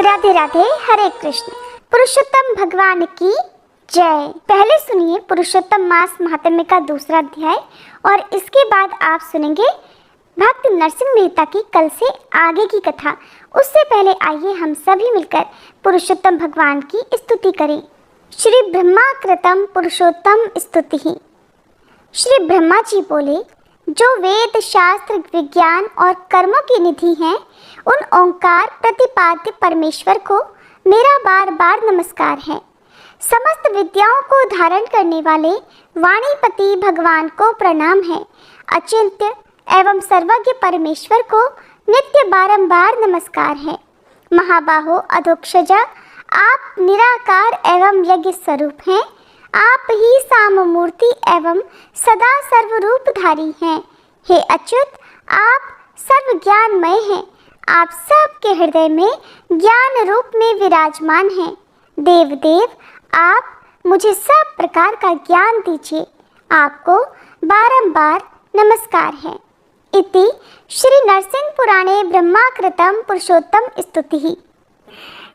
राधे राधे, हरे कृष्ण। पुरुषोत्तम भगवान की जय। पहले सुनिए पुरुषोत्तम मास महात्म्य का दूसरा अध्याय और इसके बाद आप सुनेंगे भक्त नरसिंह मेहता की कल से आगे की कथा। उससे पहले आइए हम सभी मिलकर पुरुषोत्तम भगवान की स्तुति करें। श्री ब्रह्मा कृतम पुरुषोत्तम स्तुति। श्री ब्रह्मा जी बोले, जो वेद शास्त्र विज्ञान और कर्मों की निधि हैं, उन ओंकार प्रतिपाद्य परमेश्वर को मेरा बार बार नमस्कार है। समस्त विद्याओं को धारण करने वाले वाणीपति भगवान को प्रणाम है। अचिंत्य एवं सर्वज्ञ परमेश्वर को नित्य बारंबार नमस्कार है। महाबाहो अधोक्षजा, आप निराकार एवं यज्ञ स्वरूप हैं। आप ही साम मूर्ति एवं सदा सर्वरूपधारी हैं। हे अच्युत, आप सर्व ज्ञानमय हैं। आप सबके हृदय में ज्ञान रूप में विराजमान हैं। देव देव, आप मुझे सब प्रकार का ज्ञान दीजिए। आपको बारंबार नमस्कार है। इति श्री नरसिंह पुराणे ब्रह्माकृतम पुरुषोत्तम स्तुति।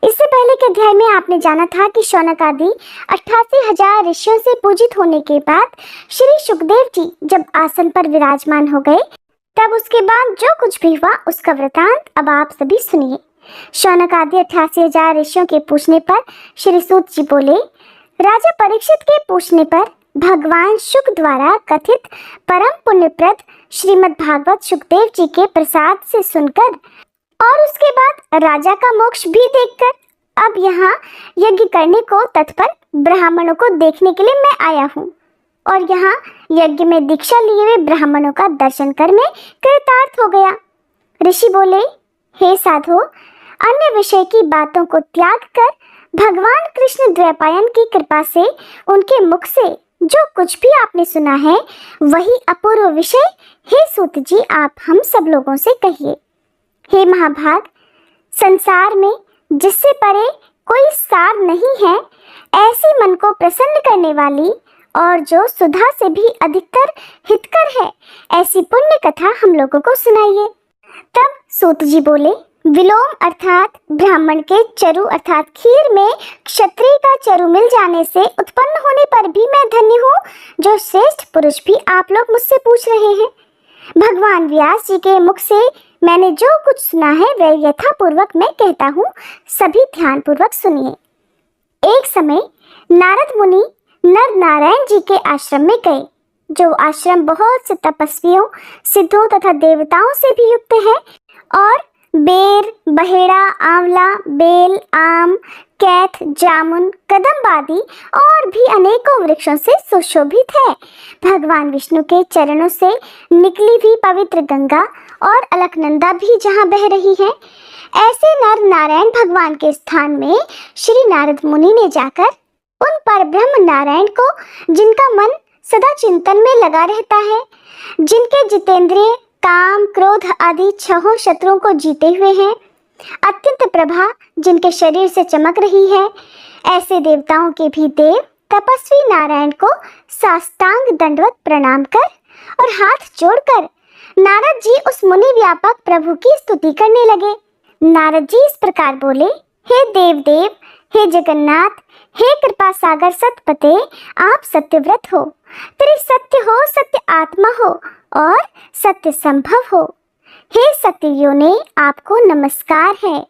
इससे पहले के अध्याय में आपने जाना था कि शौनक आदि 88,000 ऋषियों से पूजित होने के बाद श्री सुखदेव जी जब आसन पर विराजमान हो गए, तब उसके बाद जो कुछ भी हुआ उसका वृतांत अब आप सभी सुनिए। शौनक आदि 88,000 ऋषियों के पूछने पर श्री सूत जी बोले, राजा परीक्षित के पूछने पर भगवान शुक द्वारा कथित परम पुण्यप्रद श्रीमद् भागवत सुखदेव जी के प्रसाद से सुनकर और उसके बाद राजा का मोक्ष भी देखकर अब यहाँ यज्ञ करने को तत्पर ब्राह्मणों को देखने के लिए मैं आया हूँ और यहाँ यज्ञ में दीक्षा लिए हुए ब्राह्मणों का दर्शन कर मैं कृतार्थ हो गया। ऋषि बोले, हे साधो, अन्य विषय की बातों को त्याग कर भगवान कृष्ण द्वैपायन की कृपा से उनके मुख से जो कुछ भी आपने सुना है वही अपूर्व विषय हे सूत जी आप हम सब लोगों से कहिए। हे महाभाग, संसार में जिससे परे कोई सार नहीं है, ऐसी मन को प्रसन्न करने वाली और जो सुधा से भी अधिकतर हितकर है, ऐसी पुण्य कथा हम लोगों को सुनाइए। तब सूत जी बोले, विलोम अर्थात ब्राह्मण के चरु अर्थात खीर में क्षत्रिय का चरु मिल जाने से उत्पन्न होने पर भी मैं धन्य हूँ, जो श्रेष्ठ पुरुष भी आप लोग मुझसे पूछ रहे हैं। भगवान व्यास जी के मुख से मैंने जो कुछ सुना है वह यथापूर्वक मैं कहता हूँ, सभी ध्यान पूर्वक सुनिए। एक समय नारद मुनि नर नारायण जी के आश्रम में गए, जो आश्रम बहुत से तपस्वियों, सिद्धों तथा देवताओं से भी युक्त है और बेर, बहेड़ा, आंवला, बेल, आम, कैथ, जामुन, कदम्ब आदि और भी अनेकों वृक्षों से सुशोभित है। भगवान विष्णु के चरणों से निकली हुई पवित्र गंगा और अलकनंदा भी जहाँ बह रही है, ऐसे नर नारायण भगवान के स्थान में श्री नारद मुनि ने जाकर उन परब्रह्म नारायण को, जिनका मन सदा चिंतन में लगा रहता है, जिनके जितेंद्रिय काम क्रोध आदि छहों शत्रुओं को जीते हुए हैं, अत्यंत प्रभा जिनके शरीर से चमक रही है, ऐसे देवताओं के भी देव तपस्वी नारायण को साष्टांग दंडवत प्रणाम कर और हाथ जोड़कर नारद जी उस मुनि व्यापक प्रभु की स्तुति करने लगे। नारद जी इस प्रकार बोले, हे देव देव, हे जगन्नाथ, हे कृपा सागर सतपते, आप सत्यव्रत हो, त्रिसत्य हो, सत्य आत्मा हो और सत्य संभव हो। हे सत्यव्यो ने आपको नमस्कार है।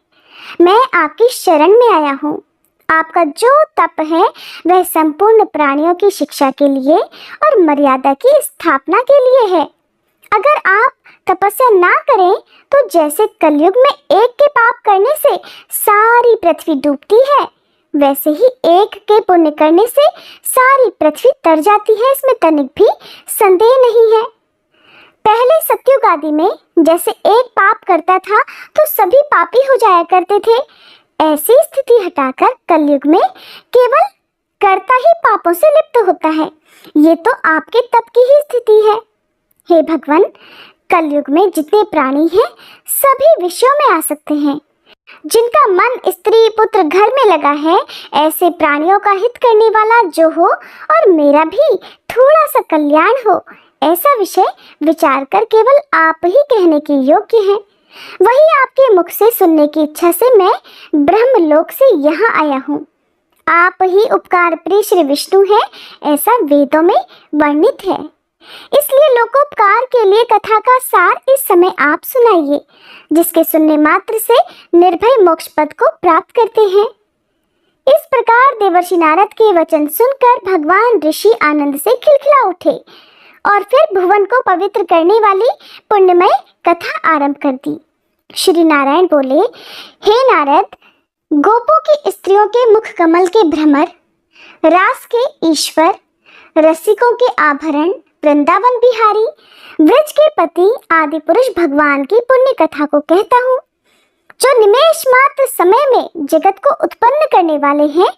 मैं आपकी शरण में आया हूँ। आपका जो तप है वह संपूर्ण प्राणियों की शिक्षा के लिए और मर्यादा की स्थापना के लिए है। अगर आप तपस्या ना करें तो जैसे कलयुग में एक के पाप करने से सारी पृथ्वी डूबती है, वैसे ही एक के पुण्य करने से सारी पृथ्वी तर जाती है, इसमें तनिक भी संदेह नहीं है। पहले सतयुग आदि में जैसे एक पाप करता था तो सभी पापी हो जाया करते थे, ऐसी स्थिति हटाकर कलयुग में केवल कर्ता ही पापों से लिप्त होता है। ये तो आपके तप की ही स्थिति है। हे भगवान, कलयुग में जितने प्राणी हैं सभी विषयों में आ सकते हैं। जिनका मन स्त्री पुत्र घर में लगा है, ऐसे प्राणियों का हित करने वाला जो हो और मेरा भी थोड़ा सा कल्याण हो, ऐसा विषय विचार कर केवल आप ही कहने के योग्य हैं। वही आपके मुख से सुनने की इच्छा से मैं ब्रह्मलोक से यहाँ आया हूँ। आप ही उपकार प्रिय श्री विष्णु हैं, ऐसा वेदों में वर्णित है। इसलिए लोकोपकार के लिए कथा का सार इस समय आप सुनाइए, जिसके सुनने मात्र से निर्भय मोक्ष पद को प्राप्त करते हैं। इस प्रकार देवर्षि नारद के वचन सुनकर भगवान ऋषि आनंद से खिलखिला उठे और फिर भुवन को पवित्र करने वाली पुण्यमय कथा आरंभ कर दी। श्री नारायण बोले, हे नारद, गोपों की स्त्रियों के मुख कमल के भ्रमर, रास के ईश्वर, रसिकों के आभरण, वृंदावन बिहारी, ब्रज के पति आदि पुरुष भगवान की पुण्य कथा को कहता हूँ, जो निमेष मात्र समय में जगत को उत्पन्न करने वाले हैं।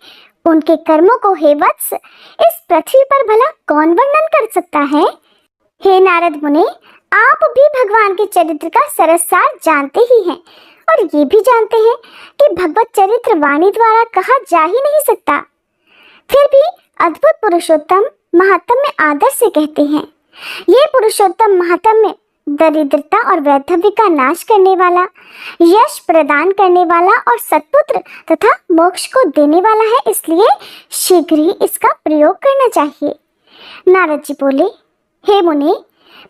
उनके कर्मों को हे वत्स इस पृथ्वी पर भला कौन वर्णन कर सकता है। हे नारद मुने, आप भी भगवान के चरित्र का सरसार जानते ही हैं और ये भी जानते हैं कि भगवत चरित्र वाणी द्वारा कहा जा ही नहीं सकता। फिर भी अद्भुत पुरुषोत्तम महात्म्य आदर से कहते हैं। ये पुरुषोत्तम महात्म्य दरिद्रता और वैधव्य का नाश करने वाला, यश प्रदान करने वाला और सत्पुत्र तथा मोक्ष को देने वाला है, इसलिए शीघ्र ही इसका प्रयोग करना चाहिए। नारद जी बोले, हे मुने,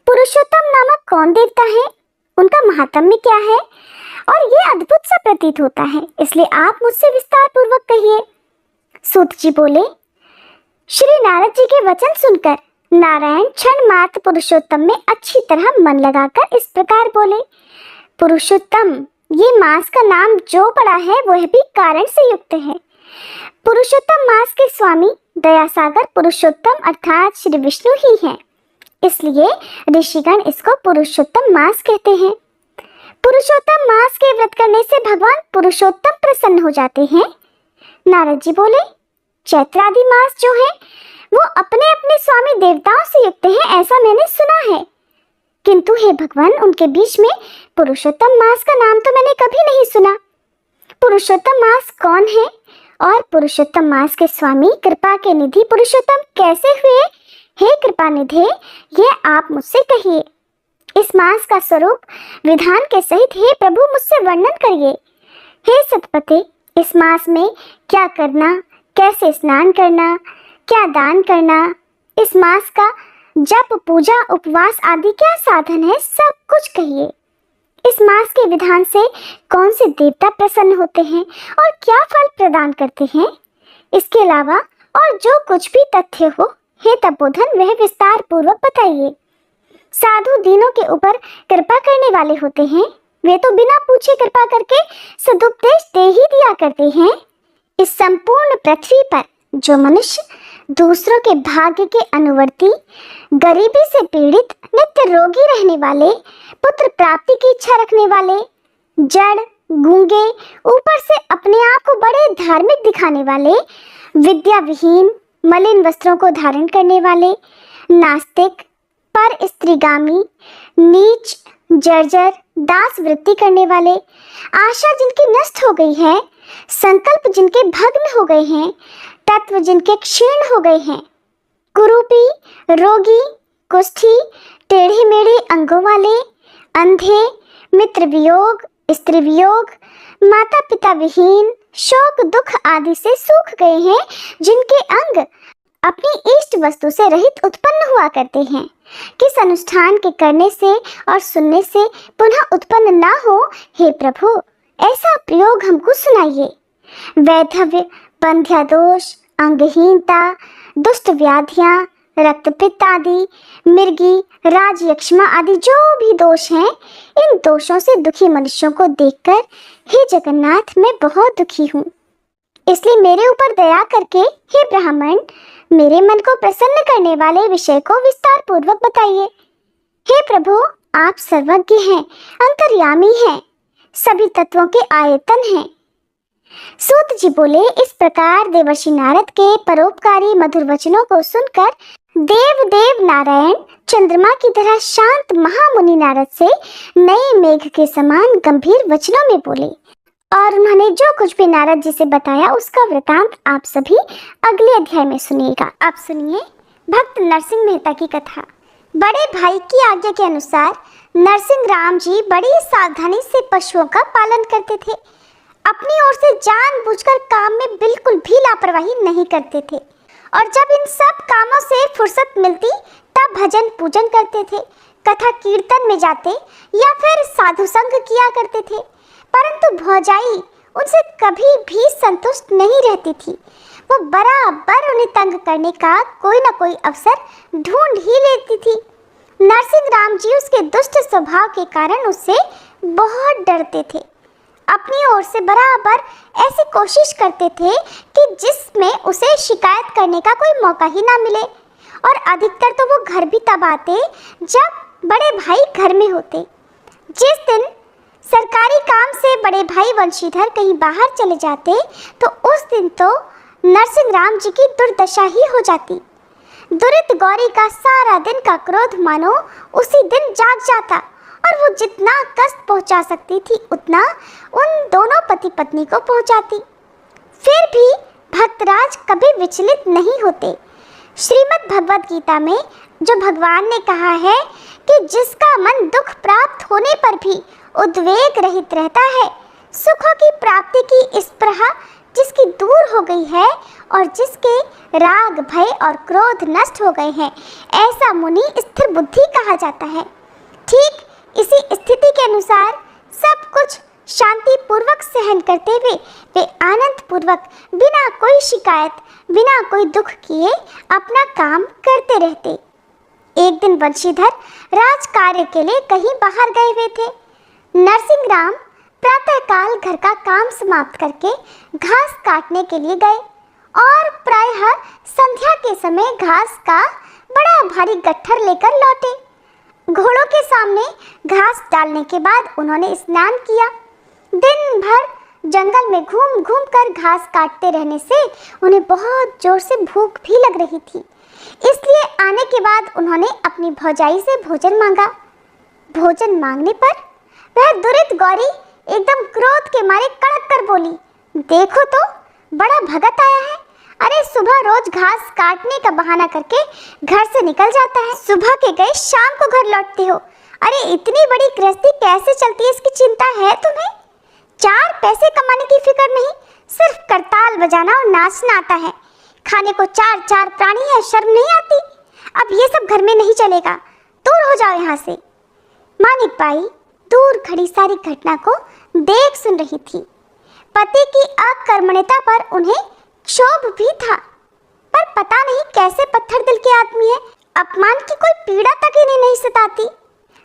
पुरुषोत्तम नामक कौन देवता है, उनका महात्म्य क्या है और ये अद्भुत सा प्रतीत होता है, इसलिए आप मुझसे विस्तार पूर्वक कहिए। सूत जी बोले, श्री नारद जी के वचन सुनकर नारायण क्षण मात्र पुरुषोत्तम में अच्छी तरह मन लगाकर इस प्रकार बोले, पुरुषोत्तम, ये मास का नाम जो पड़ा है वह भी कारण से युक्त है। पुरुषोत्तम मास के स्वामी दयासागर पुरुषोत्तम अर्थात श्री विष्णु ही हैं, इसलिए ऋषिगण इसको पुरुषोत्तम मास कहते हैं। पुरुषोत्तम मास के व्रत करने से भगवान पुरुषोत्तम प्रसन्न हो जाते हैं। नारद जी बोले, चैत्र आदि मास जो है वो अपने अपने स्वामी देवताओं से युक्त हैं, ऐसा मैंने सुना है, किंतु हे भगवान, उनके बीच में पुरुषोत्तम मास का नाम तो मैंने कभी नहीं सुना। पुरुषोत्तम मास कौन है और पुरुषोत्तम मास के स्वामी कृपा के निधि पुरुषोत्तम कैसे हुए? हे कृपा निधे, यह आप मुझसे कहिए। इस मास का स्वरूप विधान के सहित हे प्रभु मुझसे वर्णन करिए। हे सतपते, इस मास में क्या करना, कैसे स्नान करना, क्या दान करना, इस मास का जप पूजा उपवास आदि क्या साधन है, सब कुछ कहिए। इस मास के विधान से कौन से देवता प्रसन्न होते हैं और क्या फल प्रदान करते हैं, इसके अलावा और जो कुछ भी तथ्य हो हे तपोधन वह विस्तार पूर्वक बताइए। साधु दीनों के ऊपर कृपा करने वाले होते हैं, वे तो बिना पूछे कृपा करके सदुपदेश दे ही दिया करते हैं। इस संपूर्ण पृथ्वी पर जो मनुष्य दूसरों के भाग्य के अनुवर्ती, गरीबी से पीड़ित, नित्य रोगी रहने वाले, पुत्र प्राप्ति की इच्छा रखने वाले, जड़, गूंगे, ऊपर से अपने आप को बड़े धार्मिक दिखाने वाले, विद्या विहीन, मलिन वस्त्रों को धारण करने वाले, नास्तिक, पर स्त्रीगामी, नीच, जर्जर, दास वृत्ति करने वाले, आशा जिनकी नष्ट हो गई है, संकल्प जिनके भग्न हो गए हैं, तत्व जिनके क्षीण हो गए हैं, कुरूपी, रोगी, कुष्ठी, टेढ़े मेढ़े अंगों वाले, अंधे, मित्र वियोग, स्त्री वियोग, माता पिता विहीन, शोक दुख आदि से सूख गए हैं, जिनके अंग अपनी इष्ट वस्तु से रहित उत्पन्न हुआ करते हैं, किस अनुष्ठान के करने से और सुनने से पुनः उत्पन्न ना हो, हे प्रभु ऐसा प्रयोग हमको सुनाइए। वैधव्य, बंध्यादोष, अंगहीनता, दुष्ट व्याधियां, रक्तपित्त आदि, मिर्गी, राजयक्ष्मा आदि जो भी दोष हैं, इन दोषों से दुखी मनुष्यों को देखकर हे जगन्नाथ मैं बहुत दुखी हूँ, इसलिए मेरे ऊपर दया करके हे ब्राह्मण मेरे मन को प्रसन्न करने वाले विषय को विस्तार पूर्वक बताइए। हे प्रभु आप सर्वज्ञ हैं, अंतर्यामी हैं, सभी तत्वों के आयतन हैं। सूत जी बोले, इस प्रकार देवर्षि नारद के परोपकारी मधुर वचनों को सुनकर देव नारायण चंद्रमा की तरह शांत महामुनि नारद से नए मेघ के समान गंभीर वचनों में बोले और उन्होंने जो कुछ भी नारद जी से बताया उसका वृतांत आप सभी अगले अध्याय में सुनिएगा। आप सुनिए भक्त नरसिंह मेहता की कथा। बड़े भाई की आज्ञा के अनुसार नरसिंह राम जी बड़ी सावधानी से पशुओं का पालन करते थे। अपनी ओर से जानबूझकर काम में बिल्कुल भी लापरवाही नहीं करते थे और जब इन सब कामों से फुर्सत मिलती तब भजन पूजन करते थे, कथा कीर्तन में जाते या फिर साधु संग किया करते थे। परंतु भौजाई उनसे कभी भी संतुष्ट नहीं रहती थी। वो बराबर उन्हें तंग करने का कोई न कोई अवसर ढूंढ ही लेती थी। नरसिंह राम जी उसके दुष्ट स्वभाव के कारण उससे बहुत डरते थे। अपनी ओर से बराबर ऐसी कोशिश करते थे कि जिसमें उसे शिकायत करने का कोई मौका ही ना मिले और अधिकतर तो वो घर भी तब आते जब बड़े भाई घर में होते। जिस दिन सरकारी काम से बड़े भाई वंशीधर कहीं बाहर चले जाते तो उस दिन तो नरसिंह राम जी की दुर्दशा ही हो जाती। दुरित गौरी का सारा दिन का क्रोध मानो उसी दिन जाग जाता और वो जितना कष्ट पहुंचा सकती थी उतना उन दोनों पति पत्नी को पहुंचाती। फिर भी भक्तराज कभी विचलित नहीं होते। श्रीमद् भगवद गीता में जो भगवान ने कहा है कि जिसका मन दुख प्राप्त होने पर भी उद्वेग रहित रहता है, सुखों की प्राप्ति की स्पृहा जिसकी दूर हो गई है और जिसके राग भय और क्रोध नष्ट हो गए हैं, ऐसा मुनि स्थिर बुद्धि कहा जाता है। ठीक इसी स्थिति के अनुसार सब कुछ शांति पूर्वक सहन करते हुए वे आनंद पूर्वक बिना कोई शिकायत बिना कोई दुख किए अपना काम करते रहते। एक दिन वंशीधर राज कार्य के लिए कहीं बाहर गए हुए थे। नरसिंह राम प्रातःकाल घर का काम समाप्त करके घास काटने के लिए गए और प्रायः संध्या के समय घास का बड़ा भारी गट्ठर लेकर लौटे। घोड़ों के सामने घास डालने के बाद उन्होंने स्नान किया। दिन भर जंगल में घूम घूम कर घास काटते रहने से उन्हें बहुत जोर से भूख भी लग रही थी, इसलिए आने के बाद उन्होंने अपनी भौजाई से भोजन मांगा। भोजन मांगने पर वह दुरित गौरी एकदम क्रोध के मारे कड़क कर बोली, देखो तो बड़ा भगत आया है। अरे सुबह रोज घास काटने का बहाना करके घर से निकल जाता है, सुबह के गए शाम को घर लौटते हो। अरे इतनी बड़ी गृहस्थी कैसे चलती है इसकी चिंता है तुम्हें? 4 पैसे कमाने की फिक्र नहीं, सिर्फ करताल बजाना और नाचना आता है। खाने को 4 प्राणी है, शर्म नहीं आती? अब ये सब घर में नहीं चलेगा, दूर हो जाओ यहाँ से। मानिक बाई दूर खड़ी सारी घटना को देख सुन रही थी। पति की अकर्मण्यता पर उन्हें क्षोभ भी था, पर पता नहीं कैसे पत्थर दिल के आदमी है, अपमान की कोई पीड़ा तक इन्हें नहीं सताती।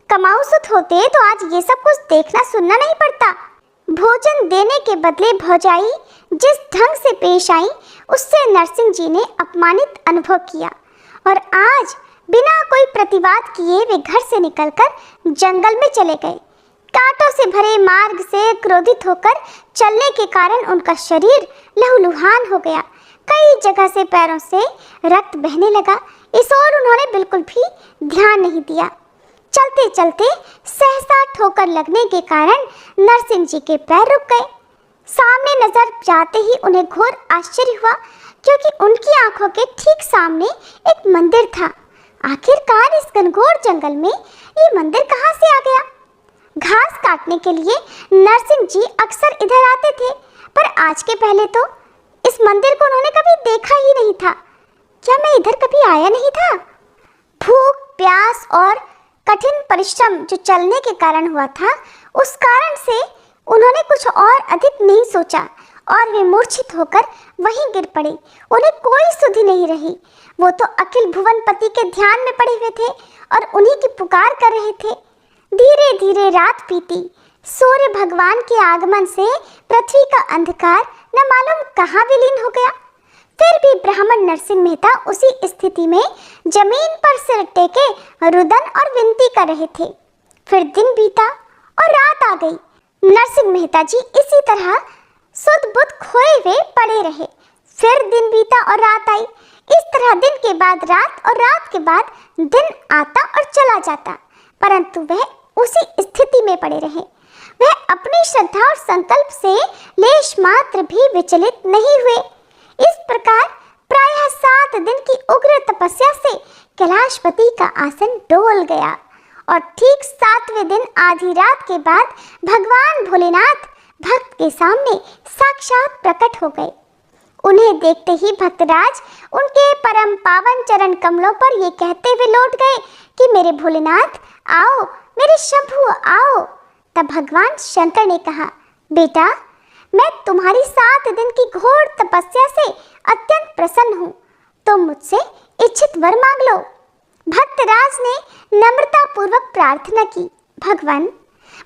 कमाऊ सुत होते तो आज ये सब कुछ देखना सुनना नहीं पड़ता। भोजन देने के बदले भौजाई जिस ढंग से पेश आई उससे नरसिंह जी ने अपमानित अनुभव किया और आज बिना कोई प्रतिवाद किए वे घर से निकलकर जंगल में चले गए। कांटों से भरे मार्ग से क्रोधित होकर चलने के कारण उनका शरीर लहूलुहान हो गया। कई जगह से पैरों से रक्त बहने लगा। इस ओर उन्होंने बिल्कुल भी ध्यान नहीं दिया। चलते चलते सहसा ठोकर लगने के कारण नरसिंह जी के पैर रुक गए। सामने नजर जाते ही उन्हें घोर आश्चर्य हुआ, क्योंकि उनकी आंखों के ठीक सामने एक मंदिर था। आखिरकार इस घनघोर जंगल में ये मंदिर कहाँ से आ गया? घास काटने के लिए नरसिंह जी अक्सर इधर आते थे, पर आज के पहले तो इस मंदिर को उन्होंने कभी देखा ही नहीं था। क्या मैं इधर कभी आया नहीं था? भूख, प्यास और कठिन परिश्रम जो चलने के कारण हुआ था, उस कारण से उन्होंने कुछ और अधिक नहीं सोचा और वे मूर्छित होकर वहीं गिर पड़े। उन्हें कोई सुधि नहीं रही। वो तो अखिल भुवन पति के ध्यान में पड़े हुए थे और उन्हीं की पुकार कर रहे थे। धीरे धीरे रात बीती। सूर्य भगवान के आगमन से पृथ्वी का अंधकार न मालूम कहाँ विलीन हो गया। फिर भी ब्राह्मण नरसिंह मेहता उसी स्थिति में जमीन पर सिर टेके रुदन और विनती कर रहे थे। फिर दिन बीता और रात आ गई। नरसिंह मेहता जी इसी तरह सुध बुध खोए हुए पड़े रहे। फिर दिन बीता और रात आई। इस तरह दिन के बाद रात और रात के बाद दिन आता और चला जाता, परंतु वह उसी स्थिति में पड़े रहे। वह अपनी श्रद्धा और संकल्प से लेश मात्र भी विचलित नहीं हुए। इस प्रकार प्रायः 7 दिन की उग्र तपस्या से कैलाशपति का आसन डोल गया और ठीक 7वें दिन आधी रात के बाद भगवान भोलेनाथ भक्त के सामने साक्षात प्रकट हो गए। उन्हें देखते ही भक्तराज उनके परम पावन चरण कमलों पर ये कहते हुए लौट गए कि मेरे भोलेनाथ आओ, मेरे शंभु आओ। तब भगवान शंकर ने कहा, बेटा मैं तुम्हारी 7 दिन की घोर तपस्या से अत्यंत प्रसन्न हूँ, तुम मुझसे इच्छित वर मांग लो। भक्तराज ने नम्रता पूर्वक प्रार्थना की, भगवान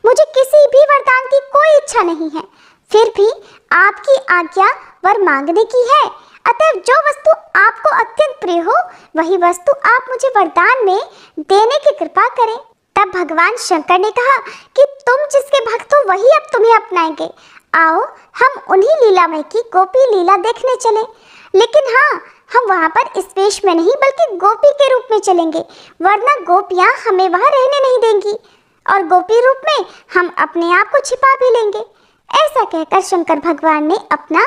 मुझे किसी भी वरदान की कोई इच्छा नहीं है, फिर भी आपकी आज्ञा वर मांगने की है, अतः जो वस्तु आपको अत्यंत प्रिय हो वही वस्तु आप मुझे वरदान में देने की कृपा करें। तब भगवान शंकर ने कहा कि तुम जिसके भक्त हो वही अब तुम्हें अपनाएंगे, आओ हम उन्हीं लीलामय की गोपी लीला देखने चलें। लेकिन हाँ, हम वहाँ पर इस वेश में नहीं बल्कि गोपी के रूप में चलेंगे, वरना गोपियाँ हमें वहाँ रहने नहीं देंगी और गोपी रूप में हम अपने आप को छिपा भी लेंगे। ऐसा कहकर शंकर भगवान ने अपना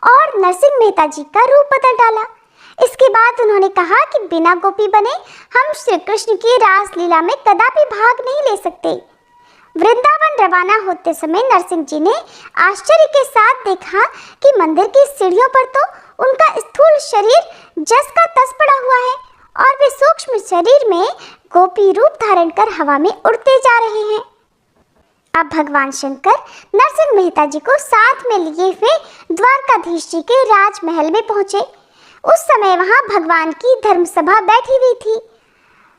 और नरसिंह मेहता जी का रूप बदल डाला। इसके बाद उन्होंने कहा कि बिना गोपी बने हम श्री कृष्ण की रासलीला में कदापि भाग नहीं ले सकते। वृंदावन रवाना होते समय नरसिंह जी ने आश्चर्य के साथ देखा कि मंदिर की सीढ़ियों पर तो उनका स्थूल शरीर जस का तस पड़ा हुआ है और वे सूक्ष्म शरीर में गोपी रूप धारण कर हवा में उड़ते जा रहे हैं। अब भगवान शंकर नरसिंह मेहता जी को साथ में लिए हुए द्वारकाधीश जी के राजमहल में पहुंचे। उस समय वहां भगवान की धर्म सभा बैठी हुई थी।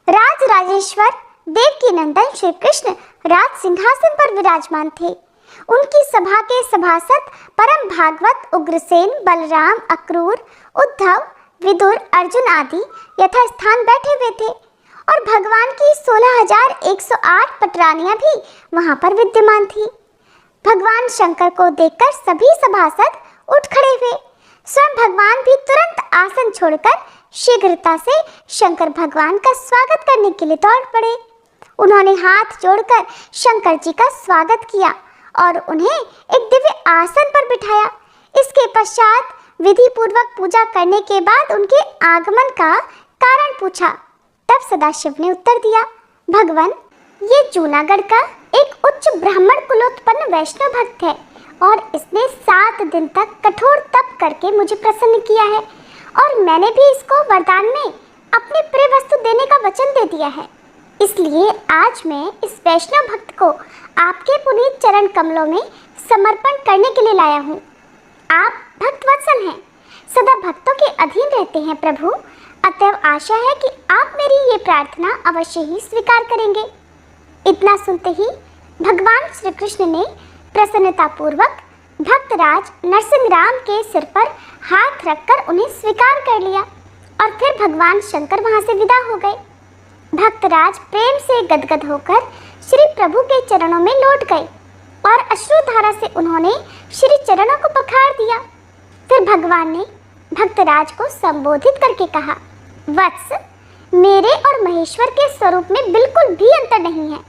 राज राजेश्वर देवकी नंदन श्री कृष्ण राज सिंहासन पर विराजमान थे। उनकी सभा के सभासद परम भागवत उग्रसेन, बलराम, अक्रूर, उद्धव, विदुर, अर्जुन आदि यथास्थान बैठे हुए थे और भगवान की 16,108 पटरानियां भी वहां पर विद्यमान थी। भगवान शंकर को देखकर सभी सभासद उठ खड़े हुए। स्वयं भगवान भी तुरंत आसन छोड़कर शीघ्रता से शंकर भगवान का स्वागत करने के लिए दौड़ पड़े। उन्होंने हाथ जोड़कर शंकर जी का स्वागत किया और उन्हें एक दिव्य आसन पर बिठाया। इसके पश्चात विधि पूर्वक पूजा करने के बाद उनके आगमन का कारण पूछा। तब सदाशिव ने उत्तर दिया, भगवान ये जूनागढ़ का एक उच्च ब्राह्मण कुलोत्पन्न वैष्णव भक्त है और इसने 7 दिन तक कठोर तप करके मुझे प्रसन्न किया है और मैंने भी इसको वरदान में अपने प्रिय वस्तु देने का वचन दे दिया है। इसलिए आज मैं इस वैष्णव भक्त को आपके पुनीत चरण कमलों में समर्पण करने के लिए लाया हूँ। आप भक्त वत्सल हैं, सदा भक्तों के अधीन रहते हैं प्रभु, अतएव आशा है कि आप मेरी ये प्रार्थना अवश्य ही स्वीकार करेंगे। इतना सुनते ही भगवान श्री कृष्ण ने प्रसन्नता पूर्वक भक्तराज नरसिंह राम के सिर पर हाथ रखकर उन्हें स्वीकार कर लिया और फिर भगवान शंकर वहां से विदा हो गए। भक्तराज प्रेम से गदगद होकर श्री प्रभु के चरणों में लौट गए और अश्रुधारा से उन्होंने श्री चरणों को पखार दिया। फिर भगवान ने भक्तराज को संबोधित करके कहा, वत्स, मेरे और महेश्वर के स्वरूप में बिल्कुल भी अंतर नहीं है।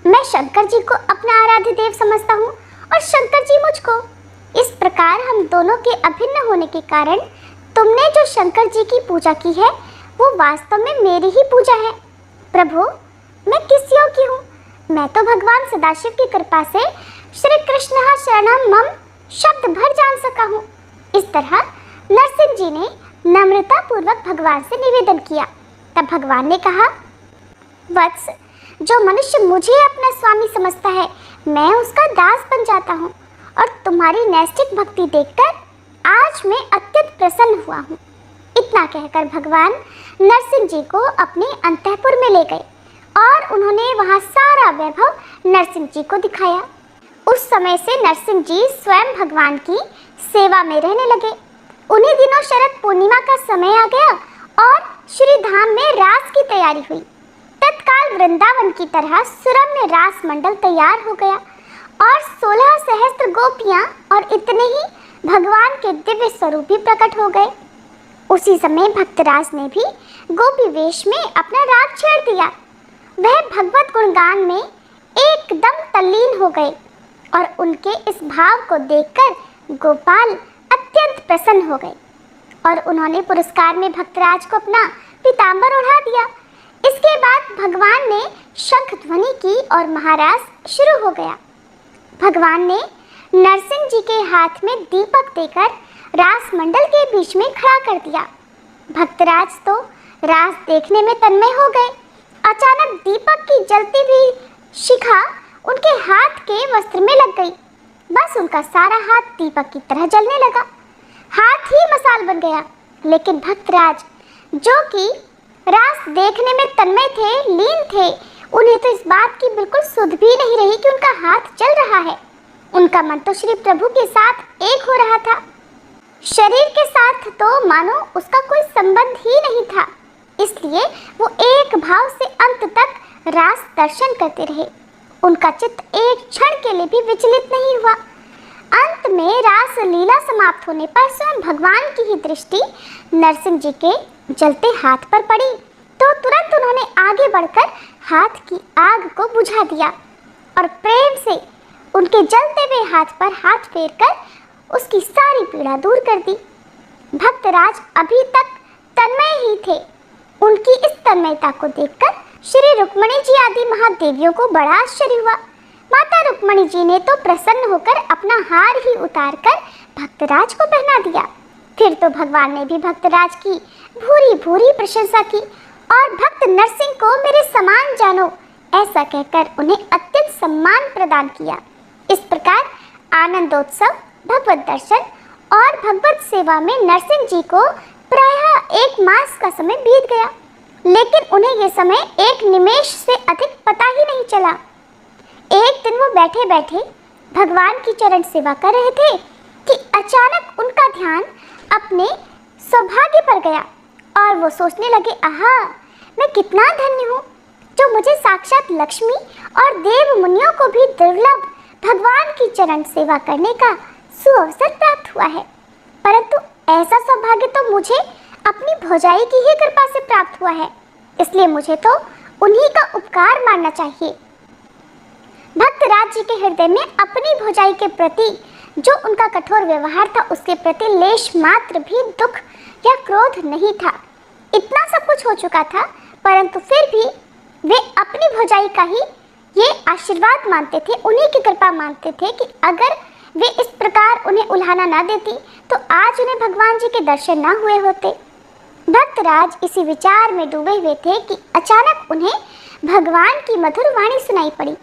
मैं शंकर जी को अपना आराध्य देव समझता हूँ और शंकर जी मुझको। इस प्रकार हम दोनों के अभिन्न होने के कारण तुमने जो शंकर जी की पूजा की है वो वास्तव में मेरी ही पूजा है। प्रभु, मैं किस योग्य हूँ? मैं तो भगवान सदाशिव की कृपा से श्री कृष्ण शरणम मम शब्द भर जान सका हूँ। इस तरह नरसिंह जी ने नम्रता पूर्वक भगवान से निवेदन किया। तब भगवान ने कहा, वत्स, जो मनुष्य मुझे अपना स्वामी समझता है मैं उसका दास बन जाता हूँ और तुम्हारी नैष्ठिक भक्ति देखकर आज मैं अत्यंत प्रसन्न हुआ हूँ। इतना कहकर भगवान नरसिंह जी को अपने अंतःपुर में ले गए और उन्होंने वहाँ सारा वैभव नरसिंह जी को दिखाया। उस समय से नरसिंह जी स्वयं भगवान की सेवा में रहने लगे। उन्हीं दिनों शरद पूर्णिमा का समय आ गया और श्री धाम में रास की तैयारी हुई। तत्काल वृंदावन की तरह सुरम्य रास मंडल तैयार हो गया और 16 सहस्त्र गोपियां और इतने ही भगवान के दिव्य स्वरूप भी प्रकट हो गए। उसी समय भक्तराज ने भी गोपी वेश में अपना राग छेड़ दिया। वह भगवत गुणगान में एकदम तल्लीन हो गए और उनके इस भाव को देखकर गोपाल अत्यंत प्रसन्न हो गए और उन्होंने पुरस्कार में भक्तराज को अपना पीताम्बर ओढ़ा दिया। इसके बाद भगवान ने शंख ध्वनि की और महाराज शुरू हो गया। भगवान ने नरसिंह जी के हाथ में दीपक देकर रास मंडल के बीच में खड़ा कर दिया। भक्तराज तो रास देखने में तन्मय हो गए। अचानक दीपक की जलती हुई शिखा उनके हाथ के वस्त्र में लग गई। बस उनका सारा हाथ दीपक की तरह जलने लगा। हाथ ही मसाल बन गया। लेकिन भक्तराज जो कि रास देखने में तन्मय थे, लीन थे, उन्हें तो इस बात की बिल्कुल सुध भी नहीं रही कि उनका हाथ जल रहा है। उनका मन तो श्री प्रभु के साथ एक हो रहा था। शरीर के साथ तो मानो उसका कोई संबंध ही नहीं था। इसलिए वो एक भाव से अंत तक रास दर्शन करते रहे। उनका चित्त एक क्षण के लिए भी विचलित नहीं हुआ। अंत में रास लीला समाप्त होने पर स्वयं भगवान की ही दृष्टि नरसिंह जी के जलते हाथ पर पड़ी तो तुरंत उन्होंने आगे बढ़कर हाथ की आग को बुझा दिया और प्रेम से उनके जलते हुए हाथ पर हाथ फेरकर उसकी सारी पीड़ा दूर कर दी। भक्तराज अभी तक तन्मय ही थे। उनकी इस तन्मयता को देखकर श्री रुक्मणी जी आदि महादेवियों को बड़ा आश्चर्य हुआ। माता रुक्मणी जी ने तो प्रसन्न होकर अपना हार ही उतारकर भक्तराज को पहना दिया। फिर तो भगवान ने भी भक्तराज की भूरी भूरी प्रशंसा की और भक्त नरसिंह को मेरे समान जानो ऐसा कहकर उन्हें अत्यंत सम्मान प्रदान किया। इस प्रकार आनंदोत्सव, भगवत दर्शन और भगवत सेवा में नरसिंह जी को प्रायः 1 मास का समय बीत गया। लेकिन उन्हें यह समय एक निमेष से अधिक पता ही नहीं चला। एक दिन वो बैठे बैठे भगवान की चरण सेवा कर रहे थे कि अचानक उनका ध्यान अपने सौभाग्य पर गया और वो सोचने लगे, आहा, मैं कितना धन्य हूँ जो मुझे साक्षात लक्ष्मी और देव मुनियों को भी दुर्लभ भगवान की चरण सेवा करने का सुअवसर प्राप्त हुआ है। परंतु ऐसा सौभाग्य तो मुझे अपनी भौजाई की ही कृपा से प्राप्त हुआ है, इसलिए मुझे तो उन्हीं का उपकार मानना चाहिए। भक्तराज जी के हृदय में अपनी भौजाई के प्रति जो उनका कठोर व्यवहार था, उसके प्रति लेश मात्र भी दुख या क्रोध नहीं था। इतना सब कुछ हो चुका था, परंतु फिर भी वे अपनी भौजाई का ही ये आशीर्वाद मानते थे, उन्हीं की कृपा मानते थे कि अगर वे इस प्रकार उन्हें उल्हाना ना देती तो आज उन्हें भगवान जी के दर्शन ना हुए होते। भक्तराज इसी विचार में डूबे हुए थे कि अचानक उन्हें भगवान की मधुर वाणी सुनाई पड़ी।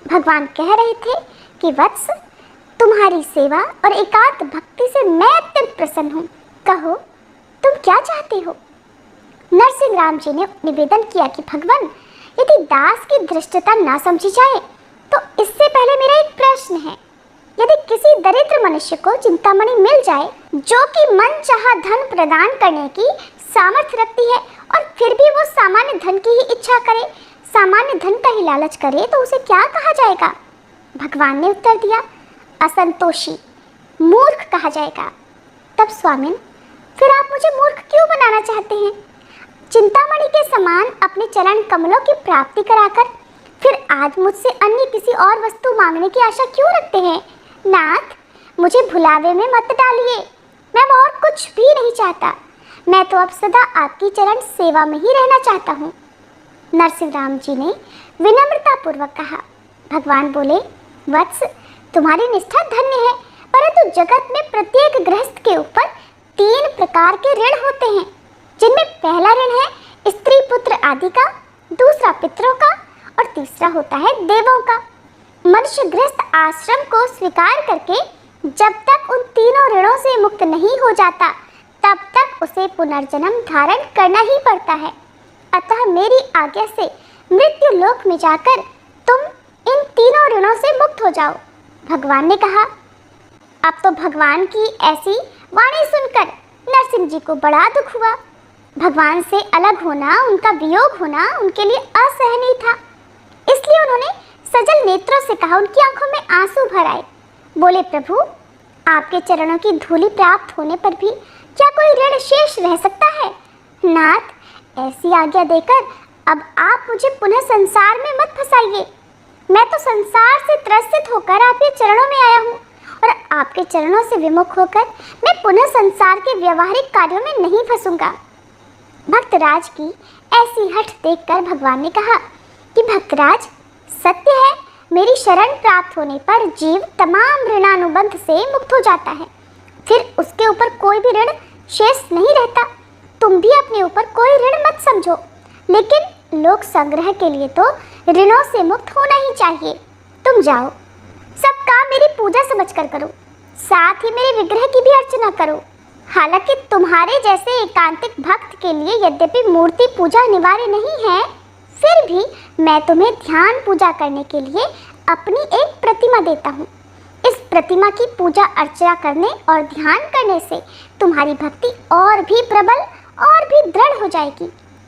भगवान कह रहे थे कि वत्स, तुम्हारी सेवा और एकांत भक्ति से मैं अत्यंत प्रसन्न हूँ। कहो, तुम क्या चाहते हो? नरसिंह राम जी ने निवेदन किया कि भगवान, यदि दास की धृष्टता ना समझी जाए तो इससे पहले मेरा एक प्रश्न है। यदि किसी दरिद्र मनुष्य को चिंतामणि मिल जाए जो कि मन चाहा धन प्रदान करने की सामर्थ्य रखती है और फिर भी वो सामान्य धन की ही इच्छा करे, सामान्य धन का ही लालच करे, तो उसे क्या कहा जाएगा? भगवान ने उत्तर दिया, असंतोषी, मूर्ख कहा जाएगा। तब स्वामिन, फिर आप मुझे मूर्ख क्यों बनाना चाहते हैं? चिंतामणि के समान अपने चरण कमलों की प्राप्ति कराकर फिर आज मुझसे अन्य किसी और वस्तु मांगने की आशा क्यों रखते हैं? नाथ, मुझे भुलावे में मत डालिए। मैं और कुछ भी नहीं चाहता। मैं तो अब सदा आपकी चरण सेवा में ही रहना चाहता हूँ। नरसिंह राम जी ने विनम्रता पूर्वक कहा। भगवान बोले, वत्स, तुम्हारी निष्ठा धन्य है, परंतु जगत में प्रत्येक गृहस्थ के ऊपर 3 प्रकार के ऋण होते हैं, जिनमें पहला ऋण है स्त्री पुत्र आदि का, दूसरा पितरों का और तीसरा होता है देवों का। मनुष्य गृहस्थ आश्रम को स्वीकार करके जब तक उन तीनों ऋणों से मुक्त नहीं हो जाता तब तक उसे पुनर्जन्म धारण करना ही पड़ता है। अतः मेरी आज्ञा से मृत्यु लोक में जाकर तुम इन तीनों ऋणों से मुक्त हो जाओ। भगवान ने कहा। अब तो भगवान की ऐसी वाणी सुनकर नरसिंह जी को बड़ा दुख हुआ। भगवान से अलग होना, उनका वियोग होना उनके लिए असहनीय था। इसलिए उन्होंने सजल नेत्रों से कहा, उनकी आंखों में आंसू भर आए। बोले, प्रभु, आपके चरणों की धूलि प्राप्त होने पर भी क्या कोई ऋण शेष रह सकता है? नाथ, ऐसी आज्ञा देकर अब आप मुझे पुनः संसार में मत फंसाइए। मैं तो संसार से त्रसित होकर आपके चरणों में आया हूँ और आपके चरणों से विमुख होकर मैं पुनः संसार के व्यवहारिक कार्यों में नहीं फंसूंगा। भक्तराज की ऐसी हठ देखकर भगवान ने कहा कि भक्तराज, सत्य है, मेरी शरण प्राप्त होने पर जीव तमाम ऋणानुबंध से मुक्त हो जाता है, फिर उसके ऊपर कोई भी ऋण शेष नहीं रहता। तुम भी अपने ऊपर कोई ऋण मत समझो, लेकिन लोक संग्रह के लिए तो ऋणों से मुक्त होना ही चाहिए। तुम जाओ, सब काम मेरी पूजा समझकर करो, साथ ही मेरे विग्रह की भी अर्चना करो। हालांकि तुम्हारे जैसे एकांतिक भक्त के लिए यद्यपि मूर्ति पूजा अनिवार्य नहीं है, फिर भी मैं तुम्हें ध्यान पूजा करने के लिए अपनी एक प्रतिमा देता हूँ। इस प्रतिमा की पूजा अर्चना करने और ध्यान करने से तुम्हारी भक्ति और भी प्रबल और भी दृढ़ हो जाएगी।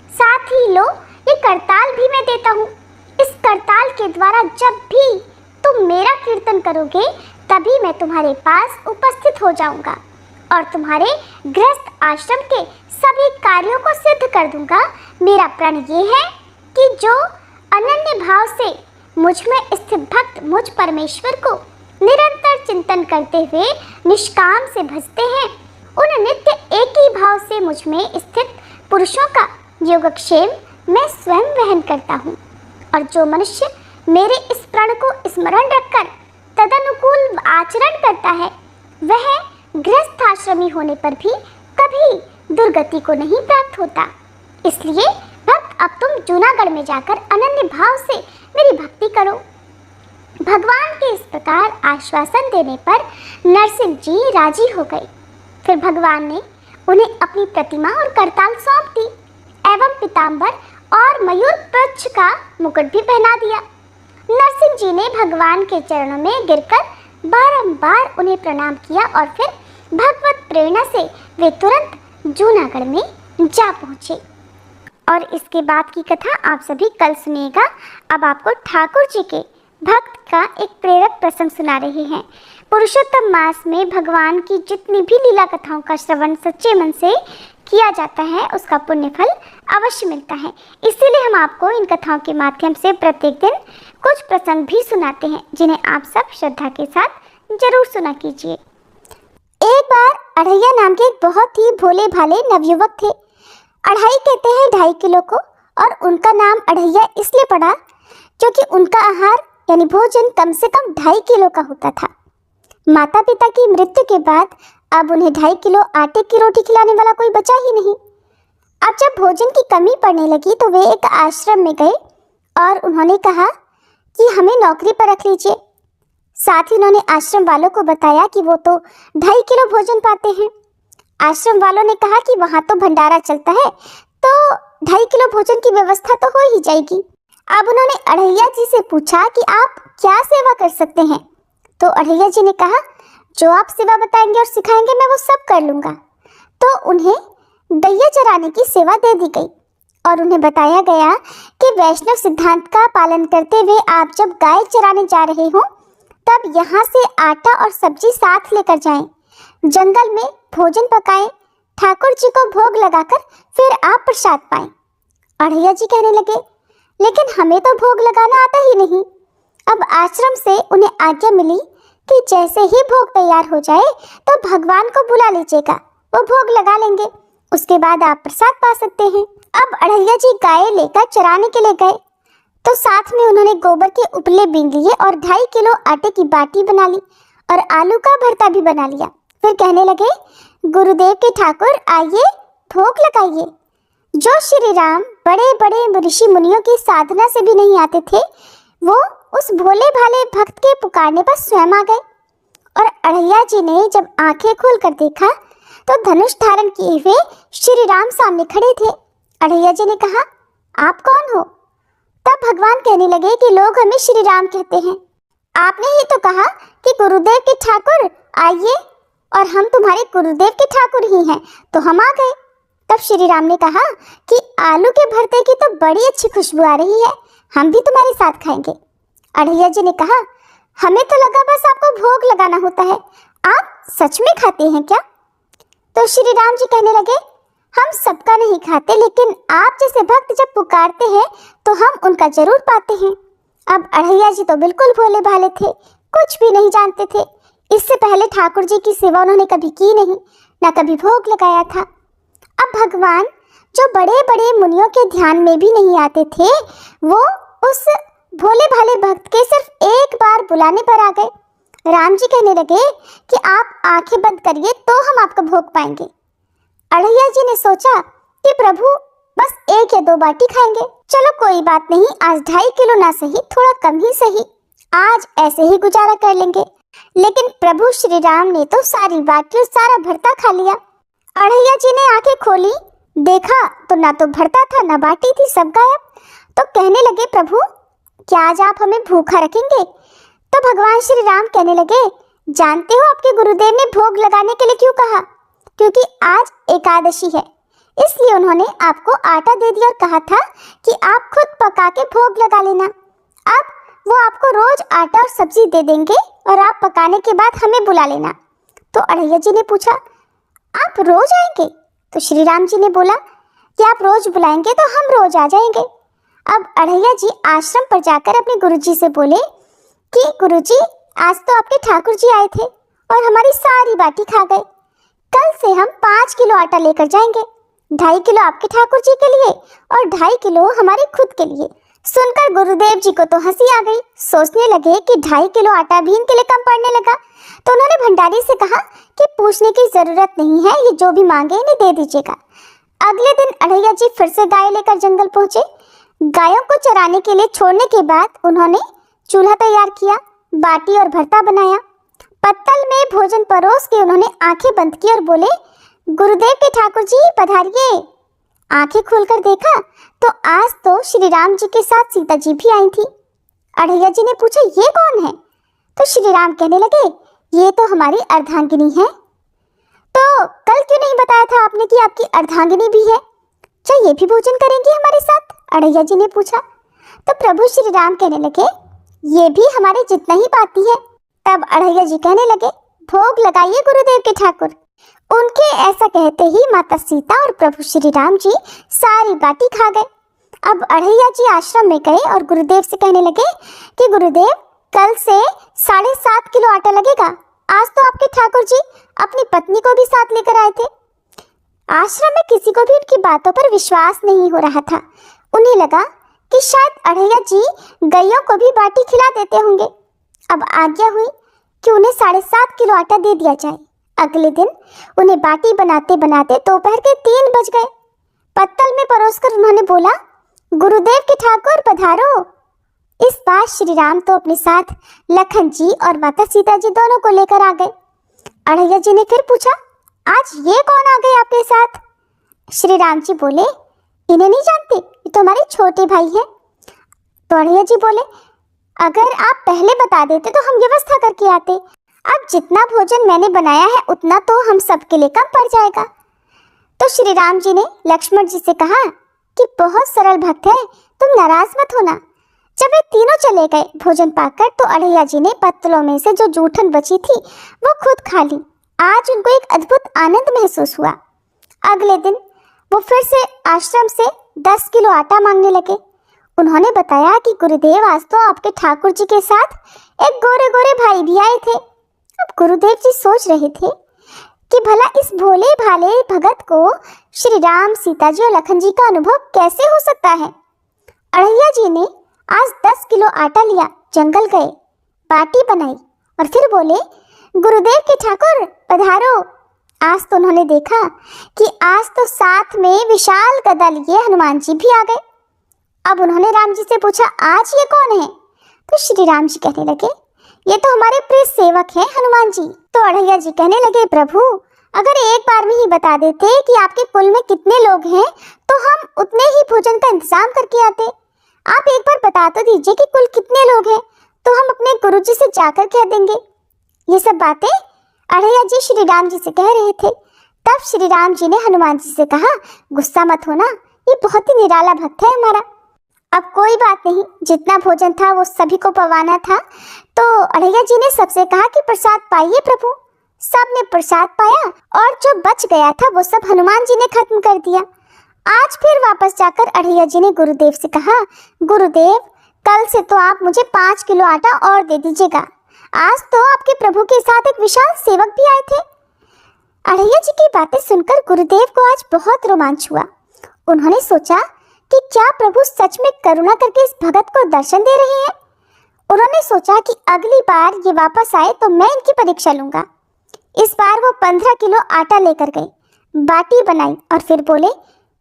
साथ ही लो, ये करताल भी मैं देता हूँ। इस करताल के द्वारा जब भी तुम मेरा कीर्तन करोगे, तभी मैं तुम्हारे पास उपस्थित हो जाऊंगा और तुम्हारे गृहस्थ आश्रम के सभी कार्यों को सिद्ध कर दूंगा। मेरा प्रण ये है कि जो अनन्य भाव से मुझ में स्थित भक्त मुझ परमेश्वर को निरंतर चिंतन करते हुए निष्काम से भजते हैं, उन नित्य एक ही भाव से मुझ में स्थित पुरुषों का योगक्षेम मैं स्वयं वहन करता हूँ। और जो मनुष्य मेरे इस प्रण को स्मरण रखकर तदनुकूल आचरण करता है, वह गृहस्थाश्रमी होने पर भी कभी दुर्गति को नहीं प्राप्त होता। इसलिए भक्त, अब तुम जूनागढ़ में जाकर अनन्य भाव से मेरी भक्ति करो। भगवान के इस प्रकार आश्वासन देने पर नरसिंह जी राजी हो गए। फिर भगवान ने उन्हें अपनी प्रतिमा और करताल सौंप दी एवं पीताम्बर और मयूर पुच्छ का मुकुट भी पहना दिया। नरसिंह जी ने भगवान के चरणों में गिरकर बारंबार उन्हें प्रणाम किया और फिर भगवत प्रेरणा से वे तुरंत जूनागढ़ में जा पहुँचे। और इसके बाद की कथा आप सभी कल सुनिएगा। अब आपको ठाकुर जी के भक्त का एक प्रेरक प्रसंग सुना रहे हैं। पुरुषोत्तम मास में भगवान की जितनी भी लीला कथाओं का श्रवण सच्चे मन से किया जाता है, उसका पुण्य फल अवश्य मिलता है। इसीलिए हम आपको इन कथाओं के माध्यम से प्रत्येक दिन कुछ प्रसंग भी सुनाते हैं, जिन्हें आप सब श्रद्धा के साथ जरूर सुना कीजिए। एक बार अढ़ैया नाम के एक बहुत ही भोले भाले नवयुवक थे। अढ़ाई कहते हैं 2.5 किलो को, और उनका नाम अढ़ैया इसलिए पड़ा क्योंकि उनका आहार यानी भोजन कम से कम 2.5 किलो का होता था। माता पिता की मृत्यु के बाद अब उन्हें 2.5 किलो आटे की रोटी खिलाने वाला कोई बचा ही नहीं। अब जब भोजन की कमी पड़ने लगी तो वे एक आश्रम में गए और उन्होंने कहा कि हमें नौकरी पर रख लीजिए। साथ ही उन्होंने आश्रम वालों को बताया कि वो तो 2.5 किलो भोजन पाते हैं। आश्रम वालों ने कहा कि वहाँ तो भंडारा चलता है, तो 2.5 किलो भोजन की व्यवस्था तो हो ही जाएगी। अब उन्होंने अढ़ैया जी से पूछा कि आप क्या सेवा कर सकते हैं। तो अढ़ैया जी ने कहा, जो आप सेवा बताएंगे और सिखाएंगे मैं वो सब कर लूँगा। तो उन्हें गैया चराने की सेवा दे दी गई और उन्हें बताया गया कि वैष्णव सिद्धांत का पालन करते हुए आप जब गाय चराने जा रहे हो, तब यहाँ से आटा और सब्जी साथ लेकर जाएं, जंगल में भोजन पकाएं, ठाकुर जी को भोग लगाकर फिर आप प्रसाद पाएं। अढ़ैया जी कहने लगे, लेकिन हमें तो भोग लगाना आता ही नहीं। अब आश्रम से उन्हें आज्ञा मिली कि जैसे ही भोग तैयार हो जाए तो भगवान को बुला लीजिएगा, वो भोग लगा लेंगे, उसके बाद आप प्रसाद पा सकते हैं। अब अढ़ैया जी गाय लेकर चराने के लिए गए तो साथ में उन्होंने गोबर के उपले बीन लिए और 2.5 किलो आटे की बाटी बना ली और आलू का भरता भी बना लिया। फिर कहने लगे, गुरुदेव के ठाकुर आइए भोग लगाइए। जो श्री राम बड़े बड़े ऋषि मुनियों की साधना से भी नहीं आते थे, वो उस भोले भाले भक्त के पुकारने पर स्वयं आ गए। और अढ़ैया जी ने जब आंखें खोलकर देखा तो धनुष धारण किए हुए श्री राम सामने खड़े थे। अढ़ैया जी ने कहा, आप कौन हो? तब भगवान कहने लगे कि लोग हमें श्री राम कहते हैं। आपने ही तो कहा कि गुरुदेव के ठाकुर आइए, और हम तुम्हारे गुरुदेव के ठाकुर ही हैं, तो हम आ गए। तब श्री राम ने कहा कि आलू के भरते की तो बड़ी अच्छी खुशबू आ रही है, हम भी तुम्हारे साथ खाएंगे। अढ़ैया जी ने कहा, हमें तो लगा बस आपको भोग लगाना होता है, आप सच में खाते हैं क्या? तो श्री राम जी कहने लगे, हम सबका नहीं खाते, लेकिन आप जैसे भक्त जब पुकारते हैं तो हम उनका जरूर पाते हैं। अब अढ़ैया जी तो बिल्कुल भोले भाले थे, कुछ भी नहीं जानते थे। इससे पहले ठाकुर जी की सेवा उन्होंने कभी की नहीं, ना कभी भोग लगाया था। अब भगवान जो बड़े बड़े मुनियों के ध्यान में भी नहीं आते थे, वो उस भोले भाले भक्त के सिर्फ एक बार बुलाने पर आ गए। राम जी कहने लगे कि आप आंखें बंद करिए तो हम आपका भोग पाएंगे। अढ़ैया जी ने सोचा कि प्रभु बस 1 या 2 बाटी खाएंगे, चलो कोई बात नहीं, आज 2.5 किलो ना सही, थोड़ा कम ही सही, आज ऐसे ही गुजारा कर लेंगे। लेकिन प्रभु श्री राम ने तो सारी बाटी और सारा भरता खा लिया। अढ़ैया जी ने आंखें खोली, देखा तो ना तो भरता था ना बाटी थी, सब गायब। तो कहने लगे प्रभु क्या आज आप हमें भूखा रखेंगे? तो भगवान श्री राम कहने लगे, जानते हो आपके गुरुदेव ने भोग लगाने के लिए क्यों कहा? क्योंकि आज एकादशी है, इसलिए उन्होंने आपको आटा दे दिया और कहा था कि आप खुद पका के भोग लगा लेना। अब वो आपको रोज आटा और सब्जी दे देंगे और आप पकाने के बाद हमें बुला लेना। तो अढ़ैया जी ने पूछा, आप रोज आएंगे? तो श्री राम जी ने बोला कि आप रोज बुलाएंगे तो हम रोज आ जाएंगे। अब अढ़ैया जी आश्रम पर जाकर अपने गुरुजी से बोले कि गुरुजी, आज तो आपके ठाकुर जी आए थे और हमारी सारी बाटी खा गए। कल से हम 5 किलो आटा लेकर जाएंगे, 2.5 किलो आपके ठाकुर जी के लिए और 2.5 किलो हमारे खुद के लिए। सुनकर गुरुदेव जी को तो हंसी आ गई, सोचने लगे कि 2.5 किलो आटा भी इनके लिए कम पड़ने लगा। तो उन्होंने भंडारी से कहा कि पूछने की जरूरत नहीं है, ये जो भी मांगे इन्हें दे दीजिएगा। अगले दिन अढ़ैया जी फिर से गाय लेकर जंगल पहुंचे। गायों को चराने के लिए छोड़ने के बाद उन्होंने चूल्हा तैयार किया, बाटी और भरता बनाया, पत्तल में भोजन परोस के उन्होंने आंखें बंद की और बोले, गुरुदेव के ठाकुर जी पधारिए। आंखें खोलकर देखा तो आज तो श्री राम जी के साथ सीता जी भी आई थी। अढ़ैया जी ने पूछा, ये कौन है? तो श्री राम कहने लगे, ये तो हमारी अर्धांगिनी है। तो कल क्यों नहीं बताया था आपने कि आपकी अर्धांगिनी भी है? क्या ये भी भोजन करेंगी हमारे साथ? अढ़ैया जी ने पूछा। तो प्रभु श्री राम कहने लगे, ये भी हमारे जितना ही पाती है। तब अढ़ैया जी कहने लगे, भोग लगाइए गुरुदेव के ठाकुर। उनके ऐसा कहते ही माता सीता और प्रभु श्री राम जी सारी बाटी खा गए। अब अढ़ैया जी आश्रम में गए और गुरुदेव से कहने लगे कि गुरुदेव, कल से 7.5 किलो आटा लगेगा। आज तो आपके ठाकुर जी अपनी पत्नी को भी साथ लेकर आए थे। आश्रम में किसी को भी उनकी बातों पर विश्वास नहीं हो रहा था। उन्हें लगा कि शायद अढ़ैया जी गैयों को भी बाटी खिला देते होंगे। अब आज्ञा हुई कि उन्हें 7.5 किलो आटा दे दिया जाए। अगले दिन उन्हें बाटी बनाते बनाते दोपहर के 3 बज गए। पत्तल में परोसकर उन्होंने बोला, गुरुदेव के ठाकुर पधारो। इस बार श्री राम तो अपने साथ लखन जी और माता सीता जी दोनों को लेकर आ गए। अढ़ैया जी ने फिर पूछा, आज ये कौन आ गए आपके साथ? श्री राम जी बोले, इन्हें नहीं जानते, ये तो हमारे छोटे भाई हैं। तो अढ़ैया जी बोले, अगर आप पहले बता देते तो हम व्यवस्था करके आते। अब जितना भोजन मैंने बनाया है उतना तो हम सबके लिए कम पड़ जाएगा। तो श्री राम जी ने लक्ष्मण जी से कहा कि बहुत सरल भक्त है, तुम नाराज मत होना। जब वे तीनों चले गए भोजन पाकर, तो अढ़ैया जी ने पत्तलों में से जो जूठन बची थी वो खुद खा ली। आज उनको एक अद्भुत आनंद महसूस हुआ। अगले दिन वो फिर से आश्रम से 10 किलो आटा मांगने लगे। उन्होंने बताया कि गुरुदेव, आज तो आपके ठाकुर जी के साथ एक गोरे गोरे भाई भी आए थे। अब गुरुदेव जी सोच रहे थे कि भला इस भोले भाले भगत को श्री राम, सीता जी और लखन जी का अनुभव कैसे हो सकता है। अढ़ैया जी ने आज 10 किलो आटा लिया, जंगल गए, बाटी बनाई और फिर बोले, गुरुदेव के ठाकुर पधारो। आज तो उन्होंने देखा कि आज तो साथ में विशाल गदा लिए हनुमान जी भी आ गए। अब उन्होंने राम जी से पूछा, आज ये कौन है? तो श्री राम जी कहने लगे, ये तो हमारे प्रिय सेवक हैं हनुमान जी। तो अढ़ैया जी कहने लगे, प्रभु अगर एक बार में ही बता देते कि आपके कुल में कितने लोग हैं तो हम उतने ही भोजन का इंतजाम करके आते। आप एक बार बता तो दीजिए कि कुल कितने लोग हैं, तो हम अपने गुरु जी से जाकर कह देंगे। ये सब बातें अढ़ैया जी श्री राम जी से कह रहे थे। तब श्री राम जी ने हनुमान जी से कहा, गुस्सा मत होना, ये बहुत ही निराला भक्त है हमारा। अब कोई बात नहीं, जितना भोजन था वो सभी को पवाना था। तो अढ़ैया जी ने सबसे कहा कि प्रसाद पाइए प्रभु। सब ने प्रसाद पाया और जो बच गया था वो सब हनुमान जी ने खत्म कर दिया। आज फिर वापस जाकर अढ़ैया जी ने गुरुदेव से कहा, गुरुदेव कल से तो आप मुझे 5 किलो आटा और दे दीजिएगा। आज तो आपके प्रभु के साथ एक विशाल सेवक भी आए थे। अढ़ैया जी की बातें सुनकर गुरुदेव को आज बहुत रोमांच हुआ। उन्होंने सोचा कि क्या प्रभु सच में करुणा करके इस भगत को दर्शन दे रहे हैं। उन्होंने सोचा कि अगली बार ये वापस आए तो मैं इनकी परीक्षा लूंगा। इस बार वो 15 किलो आटा लेकर गए, बाटी बनाई और फिर बोले,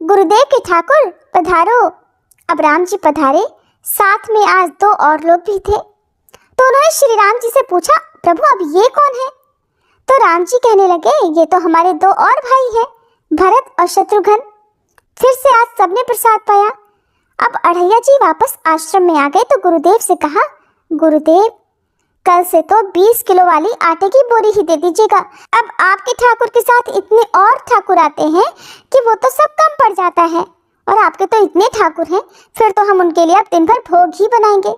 गुरुदेव के ठाकुर पधारो। अब राम जी पधारे, साथ में आज 2 और लोग भी थे। तो उन्होंने श्री राम जी से पूछा, प्रभु अब ये कौन है? तो राम जी कहने लगे, ये तो हमारे 2 और भाई हैं, भरत और शत्रुघ्न। फिर से आज सबने प्रसाद पाया। अब अढ़ैया जी वापस आश्रम में आ गए तो गुरुदेव से कहा, गुरुदेव कल से तो 20 किलो वाली आटे की बोरी ही दे दीजिएगा। अब आपके ठाकुर के साथ इतने और ठाकुर आते हैं कि वो तो सब कम पड़ जाता है, और आपके तो इतने ठाकुर हैं, फिर तो हम उनके लिए अब दिन भर भोग ही बनाएंगे।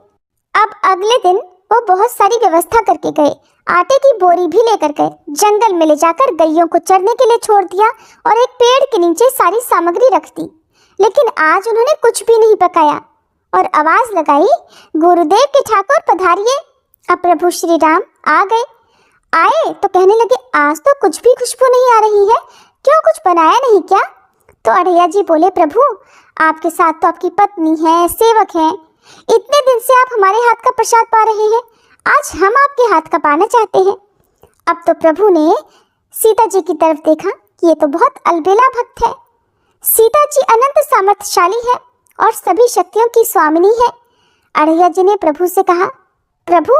अब अगले दिन वो बहुत सारी व्यवस्था करके गए, आटे की बोरी भी लेकर गए, जंगल में ले जाकर गैयों को चरने के लिए छोड़ दिया और एक पेड़ के नीचे सारी सामग्री रख दी। लेकिन आज उन्होंने कुछ भी नहीं पकाया और आवाज लगाई, गुरुदेव के ठाकुर पधारिए। अब प्रभु श्री राम आ गए। आए तो कहने लगे, आज तो कुछ भी खुशबू नहीं आ रही है, क्यों कुछ बनाया नहीं क्या? तो अढ़ैया जी बोले, प्रभु आपके साथ तो आपकी पत्नी है, सेवक हैं, इतने दिन से आप हमारे हाथ का प्रसाद पा रहे हैं, आज हम आपके हाथ का पाना चाहते हैं। अब तो प्रभु ने सीता जी की तरफ देखा कि ये तो बहुत अलबेला भक्त है। सीता जी अनंत सामर्थ्यशाली है और सभी शक्तियों की स्वामिनी है। अढ़ैया जी ने प्रभु से कहा, प्रभु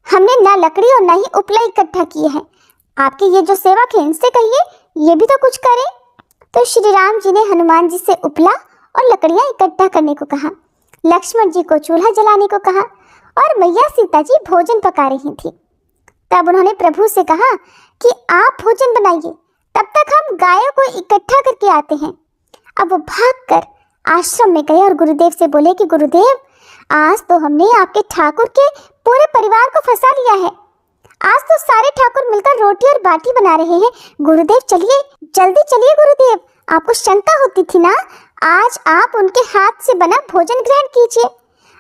हमने ना लकड़ी और ना ही उपला इकट्ठा किए हैं, आपके ये जो सेवक हैं इनसे कहिए ये भी तो कुछ करें। तो श्री राम जी ने हनुमान जी से उपला और लकड़ियां इकट्ठा करने को कहा, लक्ष्मण जी को चूल्हा जलाने को कहा और मैया सीता जी भोजन पका रही थी। तब उन्होंने प्रभु से कहा कि आप भोजन बनाइए, तब तक हम गायों को इकट्ठा करके आते हैं। अब वो भागकर आश्रम में गए और गुरुदेव से बोले कि गुरुदेव आज तो हमने आपके ठाकुर के पूरे परिवार को फंसा लिया है, आज तो सारे ठाकुर मिलकर रोटी और बाटी बना रहे हैं। गुरुदेव चलिए, जल्दी चलिए गुरुदेव, आपको शंका होती थी ना, आज आप उनके हाथ से बना भोजन ग्रहण कीजिए।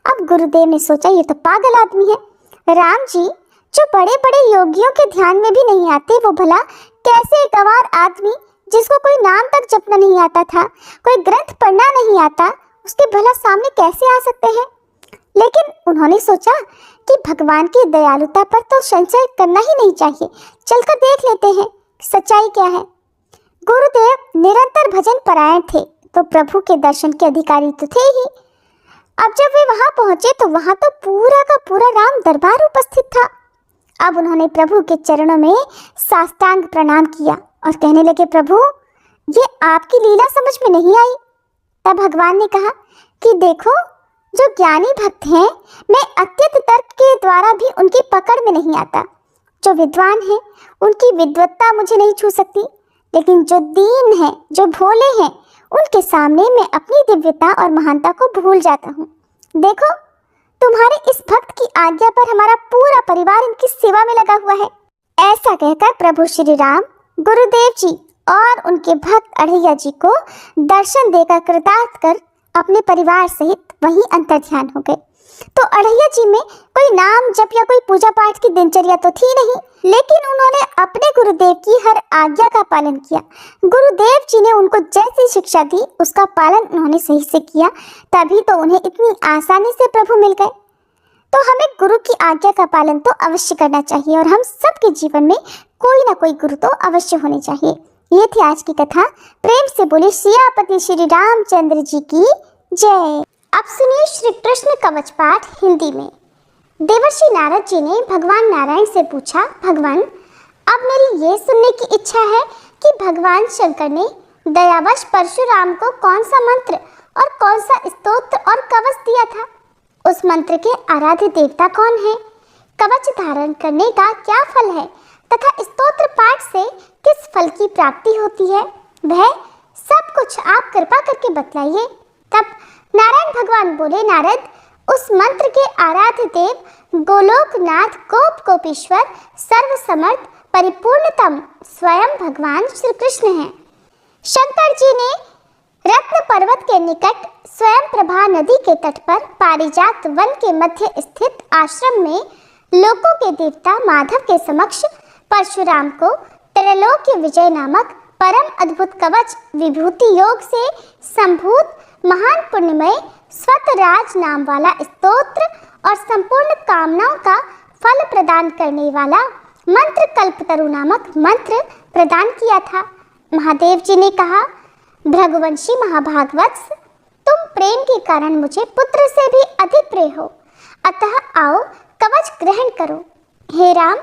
अब गुरुदेव ने सोचा ये तो पागल आदमी है, राम जी जो बड़े बड़े योगियों के ध्यान में भी नहीं आते, वो भला कैसे गंवार आदमी जिसको कोई नाम तक जपना नहीं आता था, कोई ग्रंथ पढ़ना नहीं आता, उसके भला सामने कैसे आ सकते हैं? लेकिन उन्होंने सोचा कि भगवान की दयालुता पर तो संशय करना ही नहीं चाहिए, चलकर देख लेते हैं सच्चाई क्या है। गुरुदेव निरंतर भजन परायण थे तो प्रभु के दर्शन के अधिकारी तो थे ही। अब जब वे वहां पहुंचे तो वहां तो पूरा का पूरा राम दरबार उपस्थित था। अब उन्होंने प्रभु के चरणों में साष्टांग प्रणाम किया और कहने लगे, प्रभु ये आपकी लीला समझ में नहीं आई। तब भगवान ने कहा कि देखो जो ज्ञानी भक्त हैं, मैं अत्यंत तर्क के द्वारा भी उनकी पकड़ में नहीं आता। जो विद्वान हैं उनकी विद्वत्ता मुझे नहीं छू सकती, लेकिन जो दीन हैं, जो भोले हैं, उनके सामने मैं अपनी दिव्यता और महानता को भूल जाता हूँ। देखो तुम्हारे इस भक्त की आज्ञा पर हमारा पूरा परिवार इनकी सेवा में लगा हुआ है। ऐसा कहकर प्रभु श्री राम गुरुदेव जी और उनके भक्त अढ़ैया जी को दर्शन देकर कृतार्थ कर अपने परिवार सहित वहीं अंतर्ध्यान हो गए। तो अढ़ैया जी में कोई नाम जप या कोई पूजा पाठ की दिनचर्या तो थी नहीं, लेकिन उन्होंने अपने गुरुदेव की हर आज्ञा का पालन किया। गुरुदेव जी ने उनको जैसी शिक्षा दी उसका पालन उन्होंने सही से किया, तभी तो उन्हें इतनी आसानी से प्रभु मिल गए। तो हमें गुरु की आज्ञा का पालन तो अवश्य करना चाहिए और हम सबके जीवन में कोई ना कोई गुरु तो अवश्य होने चाहिए। ये थी आज की कथा। प्रेम से बोले सियापति श्री रामचंद्र जी की जय। अब सुनिए श्री कृष्ण कवच पाठ हिंदी में। देवर्षि नारद जी ने भगवान नारायण से पूछा, भगवान अब मेरी ये सुनने की इच्छा है कि भगवान शंकर ने दयावश परशुराम को कौन सा मंत्र और कौन सा स्तोत्र और कवच दिया था? उस मंत्र के आराध्य देवता कौन है? कवच धारण करने का क्या फल है तथा स्तोत्र पाठ से किस फल की प्राप्ति होती है? वह सब कुछ आप कृपा करके बतलाइए। तब नारायण भगवान बोले, नारद उस मंत्र के आराध्य देव गोलोकनाथ गोप गोपीश्वर सर्वसमर्थ परिपूर्णतम स्वयं भगवान श्री कृष्ण हैं। शंकर जी ने रत्न पर्वत के निकट स्वयं प्रभा नदी के तट पर पारिजात वन के मध्य स्थित आश्रम में लोकों के देवता माधव के समक्ष परशुराम को त्रैलोक्य विजय नामक परम अद्भुत कवच विभूति योग से संभूत महान पुण्यमय स्वतराज नाम वाला स्तोत्र और संपूर्ण कामनाओं का फल प्रदान करने वाला मंत्र कल्पतरु नामक मंत्र प्रदान किया था। महादेव जी ने कहा, भृगुवंशी महाभागवत्स, तुम प्रेम के कारण मुझे पुत्र से भी अधिक प्रिय हो, अतः आओ कवच ग्रहण करो। हे राम,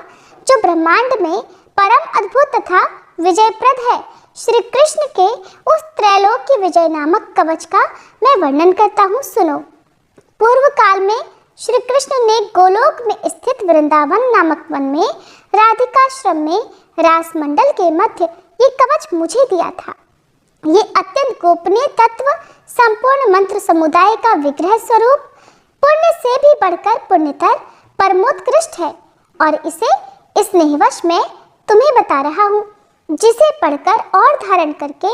जो ब्रह्मांड में परम अद्भुत तथा विजयप्रद है, श्री कृष्ण के उस त्रैलोक की विजय नामक कवच का मैं वर्णन करता हूँ, सुनो। पूर्व काल में श्री कृष्ण ने गोलोक में स्थित वृंदावन नामक वन में राधिकाश्रम में रास मंडल के मध्य ये कवच मुझे दिया था। ये अत्यंत गोपनीय तत्व संपूर्ण मंत्र समुदाय का विग्रह स्वरूप पुण्य से भी बढ़कर पुण्यतर परमोत्कृष्ट है और इसे स्नेहवश मैं तुम्हें बता रहा हूँ, जिसे पढ़कर और धारण करके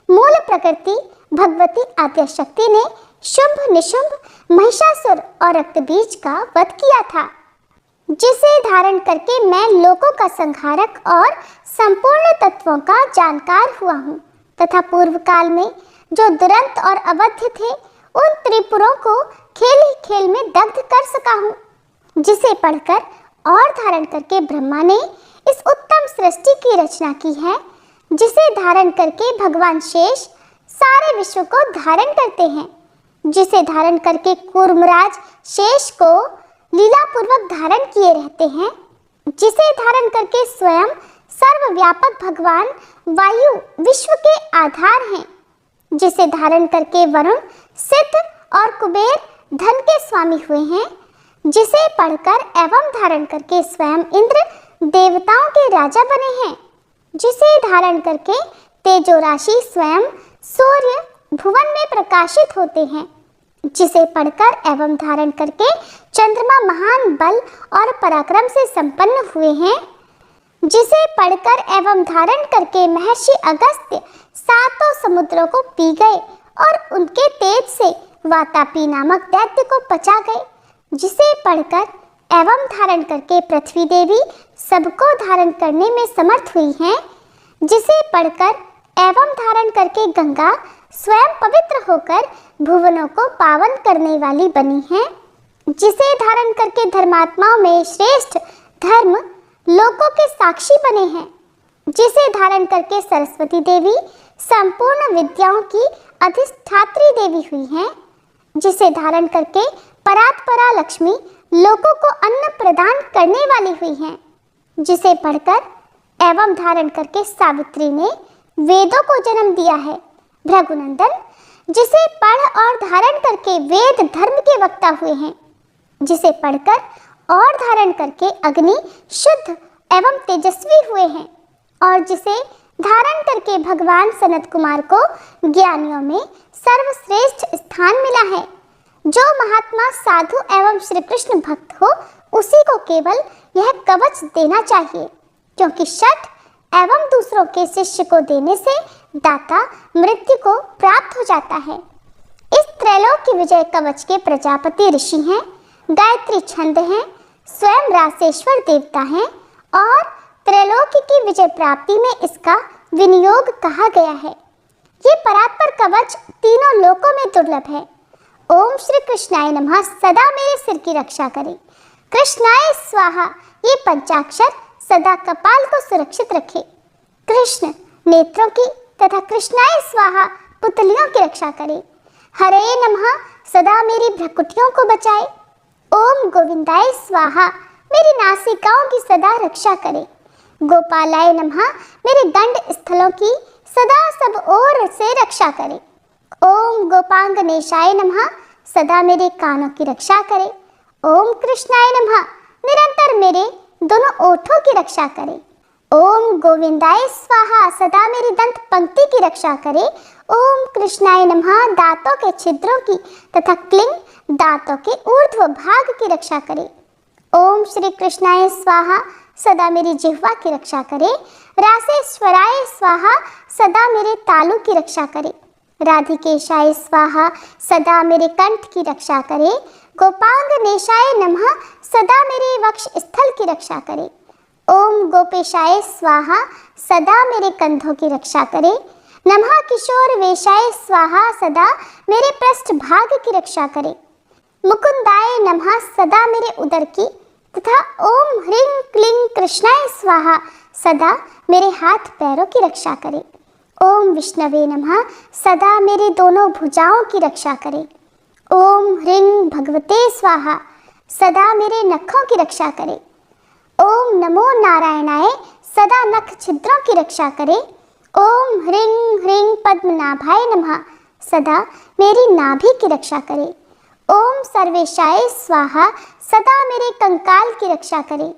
मूल प्रकृति भगवती आद्य शक्ति ने शुंभ निशुंभ महिषासुर और रक्तबीज का वध किया था, जिसे धारण करके मैं लोकों का संहारक और संपूर्ण तत्वों का जानकार हुआ हूँ तथा पूर्व काल में जो दुरंत और अवध्य थे उन त्रिपुरों को खेल ही खेल में दग्ध कर सका हूँ, जिसे पढ़कर और धारण करके ब्रह्मा ने इस उत्तम सृष्टि की रचना की है, जिसे धारण करके भगवान शेष सारे विश्व को धारण करते हैं, जिसे धारण करके कूर्मराज शेष को लीलापूर्वक धारण किए रहते हैं, जिसे धारण करके स्वयं सर्वव्यापक भगवान वायु विश्व के आधार हैं, जिसे धारण करके वरुण सिद्ध और कुबेर धन के स्वामी हुए हैं, जिसे पढ़कर एवं धारण करके स्वयं इंद्र देवताओं के राजा बने हैं, जिसे धारण करके तेजो राशि स्वयं सूर्य भुवन में प्रकाशित होते हैं, जिसे पढ़कर एवं धारण करके चंद्रमा महान बल और पराक्रम से संपन्न हुए हैं, जिसे पढ़कर एवं धारण करके महर्षि अगस्त्य सातों समुद्रों को पी गए और उनके तेज से वातापी नामक दैत्य को पचा गए, जिसे पढ़कर एवं धारण करके पृथ्वी देवी सबको धारण करने में समर्थ हुई हैं, जिसे पढ़कर एवं धारण करके गंगा स्वयं पवित्र होकर भुवनों को पावन करने वाली बनी है, जिसे धारण करके धर्मात्माओं में श्रेष्ठ धर्म लोकों के साक्षी बने हैं, जिसे धारण करके सरस्वती देवी संपूर्ण विद्याओं की अधिष्ठात्री देवी हुई हैं, जिसे धारण करके परात्परा लक्ष्मी लोकों को अन्न प्रदान करने वाली हुई हैं, जिसे पढ़कर एवं धारण करके सावित्री ने वेदों को जन्म दिया है। भृगुनंदन, जिसे पढ़ और धारण करके वेद धर्म के वक्ता हुए हैं, जिसे पढ़कर और धारण करके अग्नि शुद्ध एवं तेजस्वी हुए हैं और जिसे धारण करके भगवान सनत कुमार को ज्ञानियों में सर्वश्रेष्ठ स्थान मिला है। जो महात्मा साधु एवं श्री कृष्ण भक्त हो उसी को केवल यह कवच देना चाहिए, क्योंकि शठ एवं दूसरों के शिष्य को देने से दाता मृत्यु को प्राप्त हो जाता है। इस त्रैलोक की विजय कवच के प्रजापति ऋषि हैं, गायत्री छंद हैं, स्वयं रासेश्वर देवता हैं और त्रैलोक्य की विजय प्राप्ति में इसका विनियोग कहा गया है। ये परात्पर कवच तीनों लोकों में दुर्लभ है। ओम श्री कृष्णाय नमः सदा मेरे सिर की रक्षा करे। कृष्णाय स्वाहा ये पंचाक्षर सदा कपाल को सुरक्षित रखे। कृष्ण नेत्रों की तथा कृष्णाय स्वाहा पुतलियों की रक्षा करे। हरे नमः सदा मेरी भ्रकुटियों को बचाए। ओम गोविंदाय स्वाहा मेरी नासिकाओं की सदा रक्षा करे। गोपालाय नमः मेरे दंड स्थलों की सदा सब ओर से रक्षा करे। ओम गोपांगनेशाय नमः सदा मेरे कानों की रक्षा करे। ओम कृष्णाय नमः निरंतर मेरे दोनों ओठों की रक्षा करे। ओम गोविंदाय स्वाहा सदा मेरी दंत पंक्ति की रक्षा करे। ओम कृष्णाय नमः दांतों के छिद्रों की तथा क्लिंग दांतों के ऊर्ध्व भाग की रक्षा करे। ओम श्री कृष्णाय स्वाहा सदा मेरी जिह्वा की रक्षा करे। रासेश्वराय स्वाहा सदा मेरे तालु की रक्षा करे। राधिकेशाय स्वाहा सदा मेरे कंठ की रक्षा करे। गोपांगनेशाय नमः सदा मेरे वक्ष स्थल की रक्षा करे। ओम गोपेशाय स्वाहा, सदा मेरे कंधों की रक्षा करे। नमः किशोर वेशाय स्वाहा, सदा मेरे पृष्ठ भाग की रक्षा करे। मुकुंदाय नमः, सदा मेरे उदर की तथा ओम ह्रीं क्लीं कृष्णाय स्वाहा, सदा मेरे हाथ पैरों की रक्षा करे। ओम विष्णवे नमः, सदा मेरी दोनों भुजाओं की रक्षा करे। ओम ह्रीं भगवते स्वाहा, सदा मेरे नखों की रक्षा करे। ओम नमो नारायणाय, सदा नख छिद्रों की रक्षा करे। ओम ह्रीं ह्रीं पद्मनाभाय नमः, सदा मेरी नाभि की रक्षा करे। ओम सर्वेशाय स्वाहा, सदा मेरे कंकाल की रक्षा करे।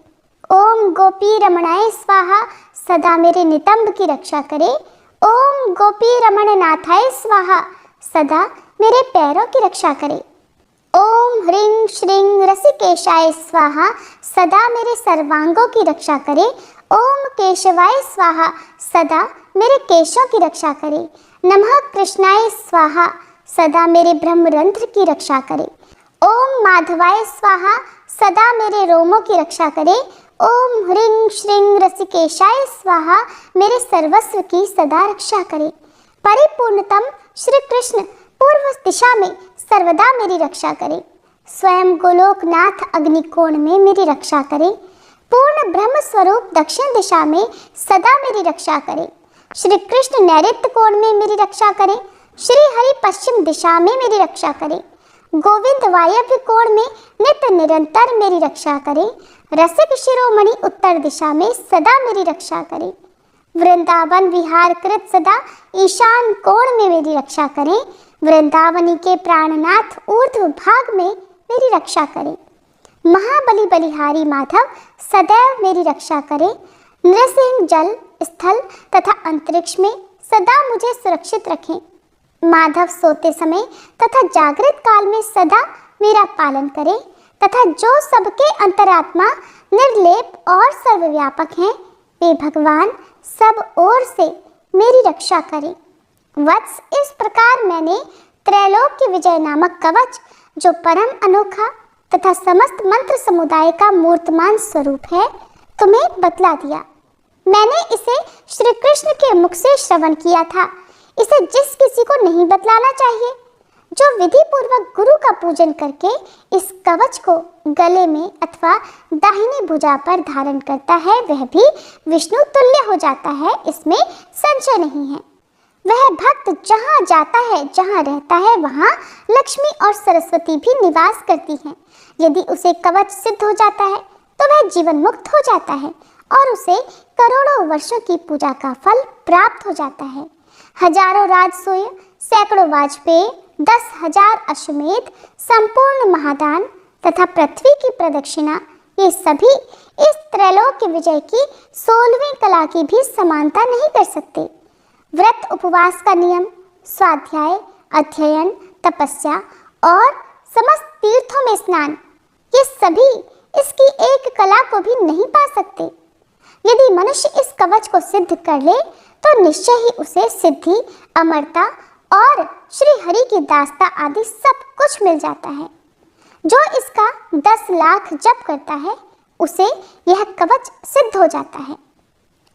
ओम गोपी रमणाय स्वाहा, सदा मेरे नितंब की रक्षा करे। ओम गोपी रमण नाथाय स्वाहा, सदा मेरे पैरों की रक्षा करे। ओम ह्रीं श्रीं रसिकेशाय स्वाहा, सदा मेरे सर्वांगों की रक्षा करे। ओम केशवाय स्वाहा, सदा मेरे केशों की रक्षा करे। नमः कृष्णाय स्वाहा, सदा मेरे ब्रह्मरंध्र की रक्षा करे। ओम माधवाय स्वाहा, सदा मेरे रोमों की रक्षा करे। ओम ह्रीं श्रीं रसिकेशाय स्वाहा, मेरे सर्वस्व की सदा रक्षा करे। परिपूर्णतम श्री कृष्ण पूर्व दिशा में सर्वदा मेरी रक्षा करे। स्वयं गोलोकनाथ अग्निकोण में मेरी रक्षा करे। पूर्ण ब्रह्म स्वरूप दक्षिण दिशा में सदा मेरी रक्षा करे। श्री कृष्ण नैऋत्य कोण में मेरी रक्षा करे। श्री हरि पश्चिम दिशा में मेरी रक्षा करे। गोविंद वायव्य कोण में नित्य निरंतर मेरी रक्षा करे। रसिक शिरोमणि उत्तर दिशा में सदा मेरी रक्षा करे। वृंदावन विहार कृत सदा ईशान कोण में मेरी रक्षा करें। वृंदावनी के प्राणनाथ ऊर्ध्व भाग में मेरी रक्षा करें। महाबली बलिहारी माधव सदैव मेरी रक्षा करे। नृसिंह जल स्थल तथा अंतरिक्ष में सदा मुझे सुरक्षित रखें। माधव सोते समय तथा जागृत काल में सदा मेरा पालन करे तथा जो सबके अंतरात्मा निर्लेप और सर्वव्यापक हैं, वे भगवान सब ओर से मेरी रक्षा करें। वत्स, इस प्रकार मैंने त्रैलोक्य विजय नामक कवच, जो परम अनोखा तथा समस्त मंत्र समुदाय का मूर्तमान स्वरूप है, तुम्हें बतला दिया। मैंने इसे श्री कृष्ण के मुख से श्रवण किया था। इसे जिस किसी को नहीं बतलाना चाहिए, जो विधि पूर्वक गुरु का पूजन करके इस कवच को गले में अथवा दाहिनी भुजा पर धारण करता है, वह भी विष्णु तुल्य हो जाता है, इसमें संशय नहीं है। वह भक्त जहाँ जाता है, जहाँ रहता है, वहाँ लक्ष्मी और सरस्वती भी निवास करती हैं। यदि उसे कवच सिद्ध हो जाता है तो वह जीवन मुक्त हो जाता है और उसे करोड़ों वर्षों की पूजा का फल प्राप्त हो जाता है। हजारों राजसूय, सैकड़ों वाजपेयी, 10,000 अश्वमेध, संपूर्ण महादान तथा पृथ्वी की प्रदक्षिणा, ये सभी इस त्रैलोक्य विजय की 16वीं कला की भी समानता नहीं कर सकते। व्रत उपवास का नियम, स्वाध्याय, अध्ययन, तपस्या और समस्त तीर्थों में स्नान, ये सभी इसकी एक कला को भी नहीं पा सकते। यदि मनुष्य इस कवच को सिद्ध कर ले तो निश्चय ही उसे सिद्धि, अमरता और श्री हरि की दास्ता आदि सब कुछ मिल जाता है। जो इसका 10 लाख जप करता है, उसे यह कवच सिद्ध हो जाता है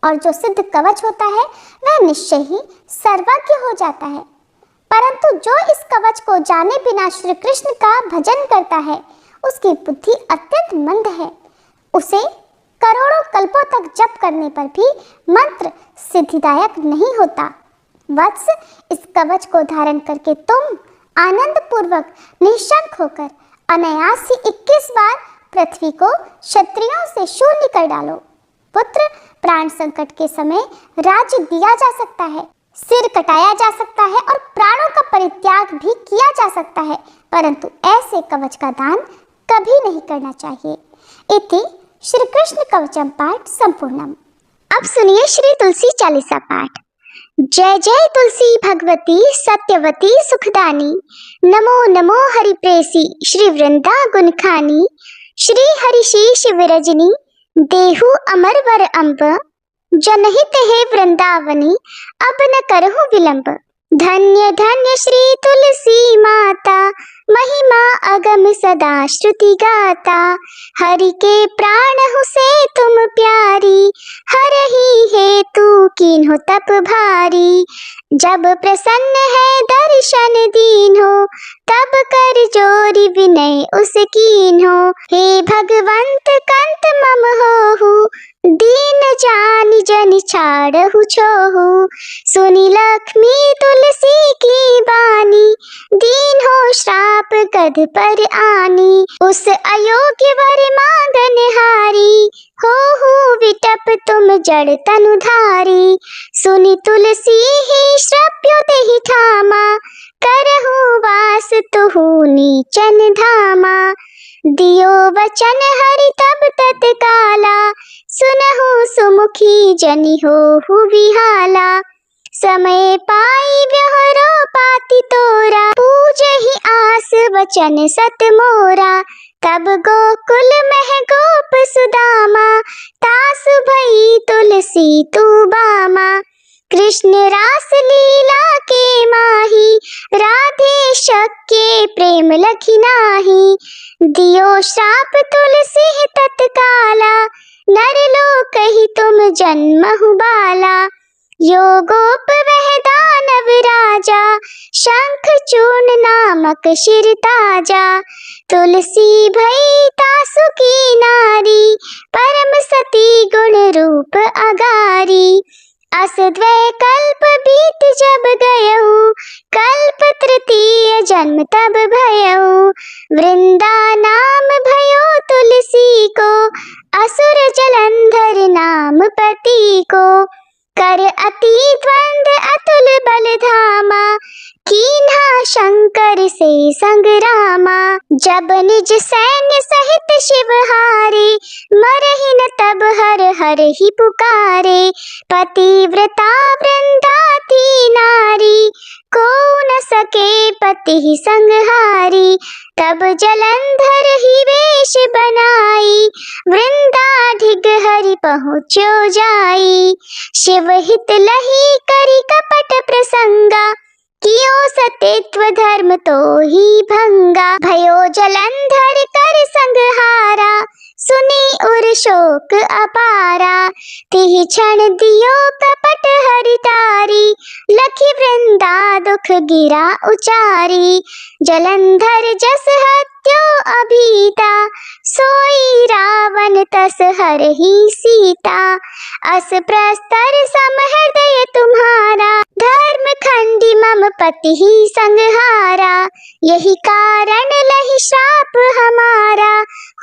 और जो सिद्ध कवच होता है वह निश्चय ही सर्वज्ञ हो जाता है। परंतु जो इस कवच को जाने बिना श्री कृष्ण का भजन करता है, उसकी बुद्धि अत्यंत मंद है। उसे करोड़ों कल्पों तक जप करने पर भी मंत्र सिद्धिदायक नहीं होता। वत्स, इस कवच को धारण करके तुम आनंद पूर्वक निशंक होकर अनायास ही 21 बार पृथ्वी को क्षत्रियों से शून्य कर डालो। पुत्र, प्राण संकट के समय राज्य दिया जा सकता है, सिर कटाया जा सकता है और प्राणों का परित्याग भी किया जा सकता है, परंतु ऐसे कवच का दान कभी नहीं करना चाहिए। इति श्री कृष्ण कवचम पाठ संपूर्णम। अब सुनिए श्री तुलसी चालीसा पाठ। जय जय तुलसी भगवती सत्यवती सुखदानी, नमो नमो हरिप्रेसी श्री वृंदा गुणखानी, श्री हरिशीष विरजनी देहु अमर वर अम्ब, जनहित हे वृंदावनी अब न करहु विलंब। धन्य धन्य श्री तुलसी माता, महिमा अगम सदा श्रुति गाता। हरि के प्राण हो से तुम प्यारी, हरहि हेतु कीन्हो तप भारी। जब प्रसन्न है दर्शन दीन्हो, तब कर जोरी विनय उस कीन्हो। हे भगवंत कंत मम होहु, दीन जानि जन छाड़हु छोहु। सुनी लक्ष्मी तुलसी की बानी, दीन हो श्राप गध पर आनी। उस अयोग्य वर मांगन हारी, हो विटप तुम जड़ तनु धारी। सुनी तुलसी ही श्रप्यो देहि ठामा, करहु वास तुहु नीचन धामा। दियो वचन हरि तब तत्काला, सुनहु सुमुखी जनि होहु विहाला। समय पाई व्यवहारो पाति तोरा, पूजहि आस वचन सत मोरा। तब गोकुल मह गोप सुदामा, तासु भई तुलसी तू बामा। कृष्ण रास लीला के माही, राधे शक्य प्रेम लखी नाही। दियो श्राप तुलसी तत्काला, नर लोक ही तुम जन्महु बाला। यो गोप वह दानव राजा, शंख चूर्ण नामक शिर ताजा। तुलसी भई तासु की नारी, परम सती गुण रूप अगारी। अस द्वै कल्प बीत जब गयऊ, कल्प तृतीय जन्म तब भयऊ। वृंदा नाम भयो तुलसी को, असुर जलंधर नाम पति को। कर अति द्वंद अतुल बल धामा, कीन्हा शंकर से संग्रामा। जब निज सैन्य सहित शिव हारे, मरहि न तब हर हर ही पुकारे। पतिव्रता वृंदा थी नारी, को न सके पति संहारी। तब जलंधर ही वेश बनाई, वृंदा ढिग हरि पहुँचो जाई। शिव हित लही करी कपट प्रसंगा, कियो सत्यत्व धर्म तो ही भंगा। भयो जलंधर कर संहारा, सुनी उर शोक अपारा। तिहि क्षण दियो कपट हरि तारी, लखी वृंदा दुख गिरा उचारी। जलंधर जस हत्यो अभीता, सोई रावण तस हरहि सीता। अस प्रस्तर सम हृदय तुम्हारा, धर्म खंडी मम पति ही संहारा। यही कारण लहि श्राप हमारा,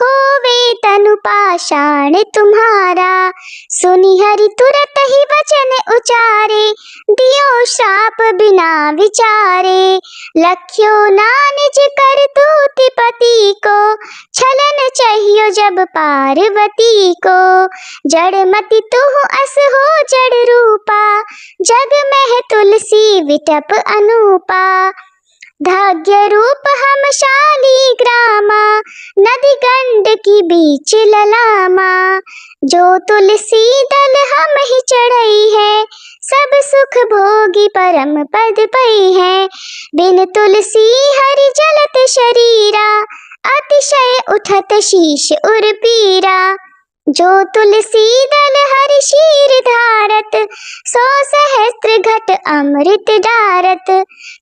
होवे तनु पाषाण तुम्हारा। सुनि हरि तुरत ही वचन उचारे, दियो श्राप बिना विचारे। लख्यो ना निज करतूति पति को, छलन चाहियो जब पार्वती को। जड़मति तुहु अस हो जड़ रूपा, जग में तुलसी विटप अनूपा। भाग्य रूप हम शाली ग्रामा, नदी गंड की बीच ललामा। जो तुलसी दल हम ही चढ़ई है, सब सुख भोगी परम पद पई है। बिन तुलसी हरि जलत शरीरा, अतिशय उठत शीश उर पीरा। जो तुलसी दल हरि शीर धारत, 100 सहस्त्र घट अमृत डारत।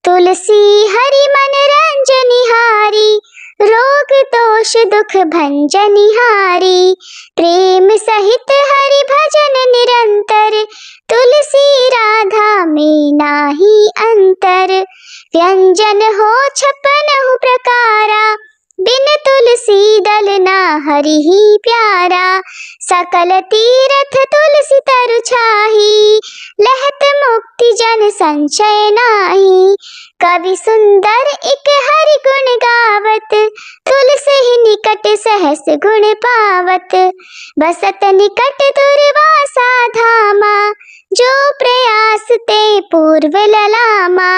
तुलसी हरि मन रंजनिहारी, रोग दोष दुख भंजनिहारी। प्रेम सहित हरि भजन निरंतर, तुलसी राधा में नाही अंतर। व्यंजन हो 56 प्रकारा, बिन तुलसी दल ना हरि ही प्यारा। सकल तीरथ तुलसी तरु छाही, लहत मुक्ति जन संशय नाही। कवि सुंदर एक हरि गुण गावत, तुलसी ही निकट सहस गुण पावत। बसत निकट दुर्वासा धामा, जो प्रयास ते पूर्व ललामा।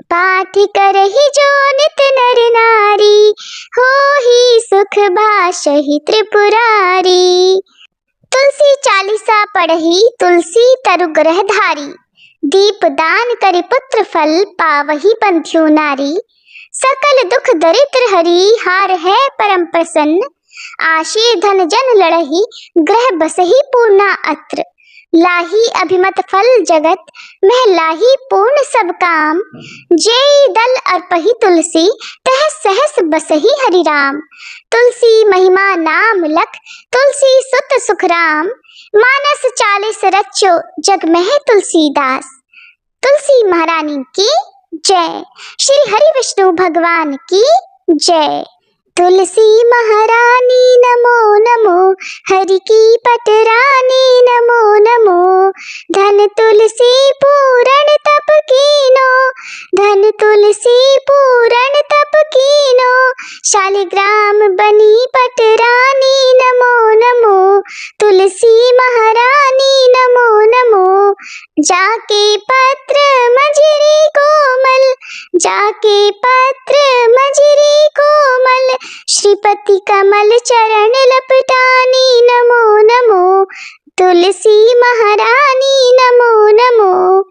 पाठ करहि जो नित नर नारी, हो ही सुख भाषहि त्रिपुरारी। तुलसी चालीसा पढ़ही, तुलसी तरु ग्रह धारी। दीप दान करि पुत्र फल, पावही पंथ्यो नारी। सकल दुख दरिद्र हरि, हार है परम प्रसन्न। आशीर धन जन लड़ही, ग्रह बसही पूर्णा अत्र। लाही अभिमत फल जगत, मह लाही पूर्ण सब काम। जेई दल अर्पही तुलसी, तह सहस बसही हरि राम। तुलसी महिमा नाम लख, तुलसी सुत सुख राम। मानस 40 रचो, जग मह तुलसीदास। तुलसी महारानी की जय। श्री हरि विष्णु भगवान की जय। तुलसी महारानी नमो नमो, हरि की पटरानी नमो नमो। धन तुलसी पूरण तप कीनो, धन तुलसी पूरण तप कीनो। शालिग्राम बनी पटरानी नमो नमो। तुलसी महारानी नमो नमो। जाके पत्र मझरी कोमल, जाके पत्र मझरी कोमल। श्रीपति कमल चरण लपटानी नमो नमो। तुलसी महारानी नमो नमो।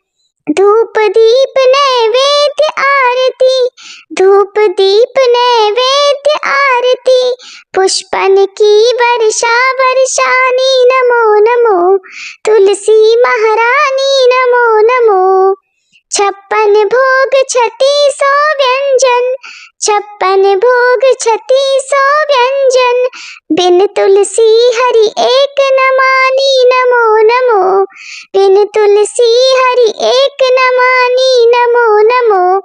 धूप दीप नैवेद्य आरती, धूप दीप नैवेद्य आरती। पुष्पन की वर्षा वर्षानी नमो नमो। तुलसी महारानी नमो नमो। 56 भोग 3600 व्यंजन, 56 भोग 3600 व्यंजन। बिन तुलसी हरि एक न मानी नमो नमो। बिन तुलसी हरि एक न मानी नमो नमो।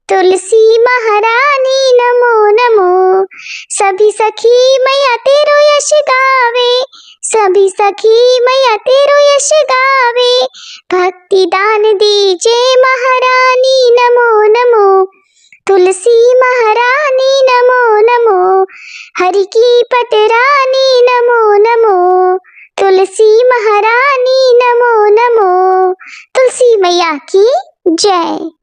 तुलसी महारानी नमो नमो। सभी सखी मैया तेरो यश गावे, सभी सखी मैया तेरो यश गावे। भक्ति दान दीजे महारानी नमो नमो। तुलसी महारानी नमो नमो। हरि की पटरानी नमो नमो। तुलसी महारानी नमो नमो। तुलसी मैया की जय।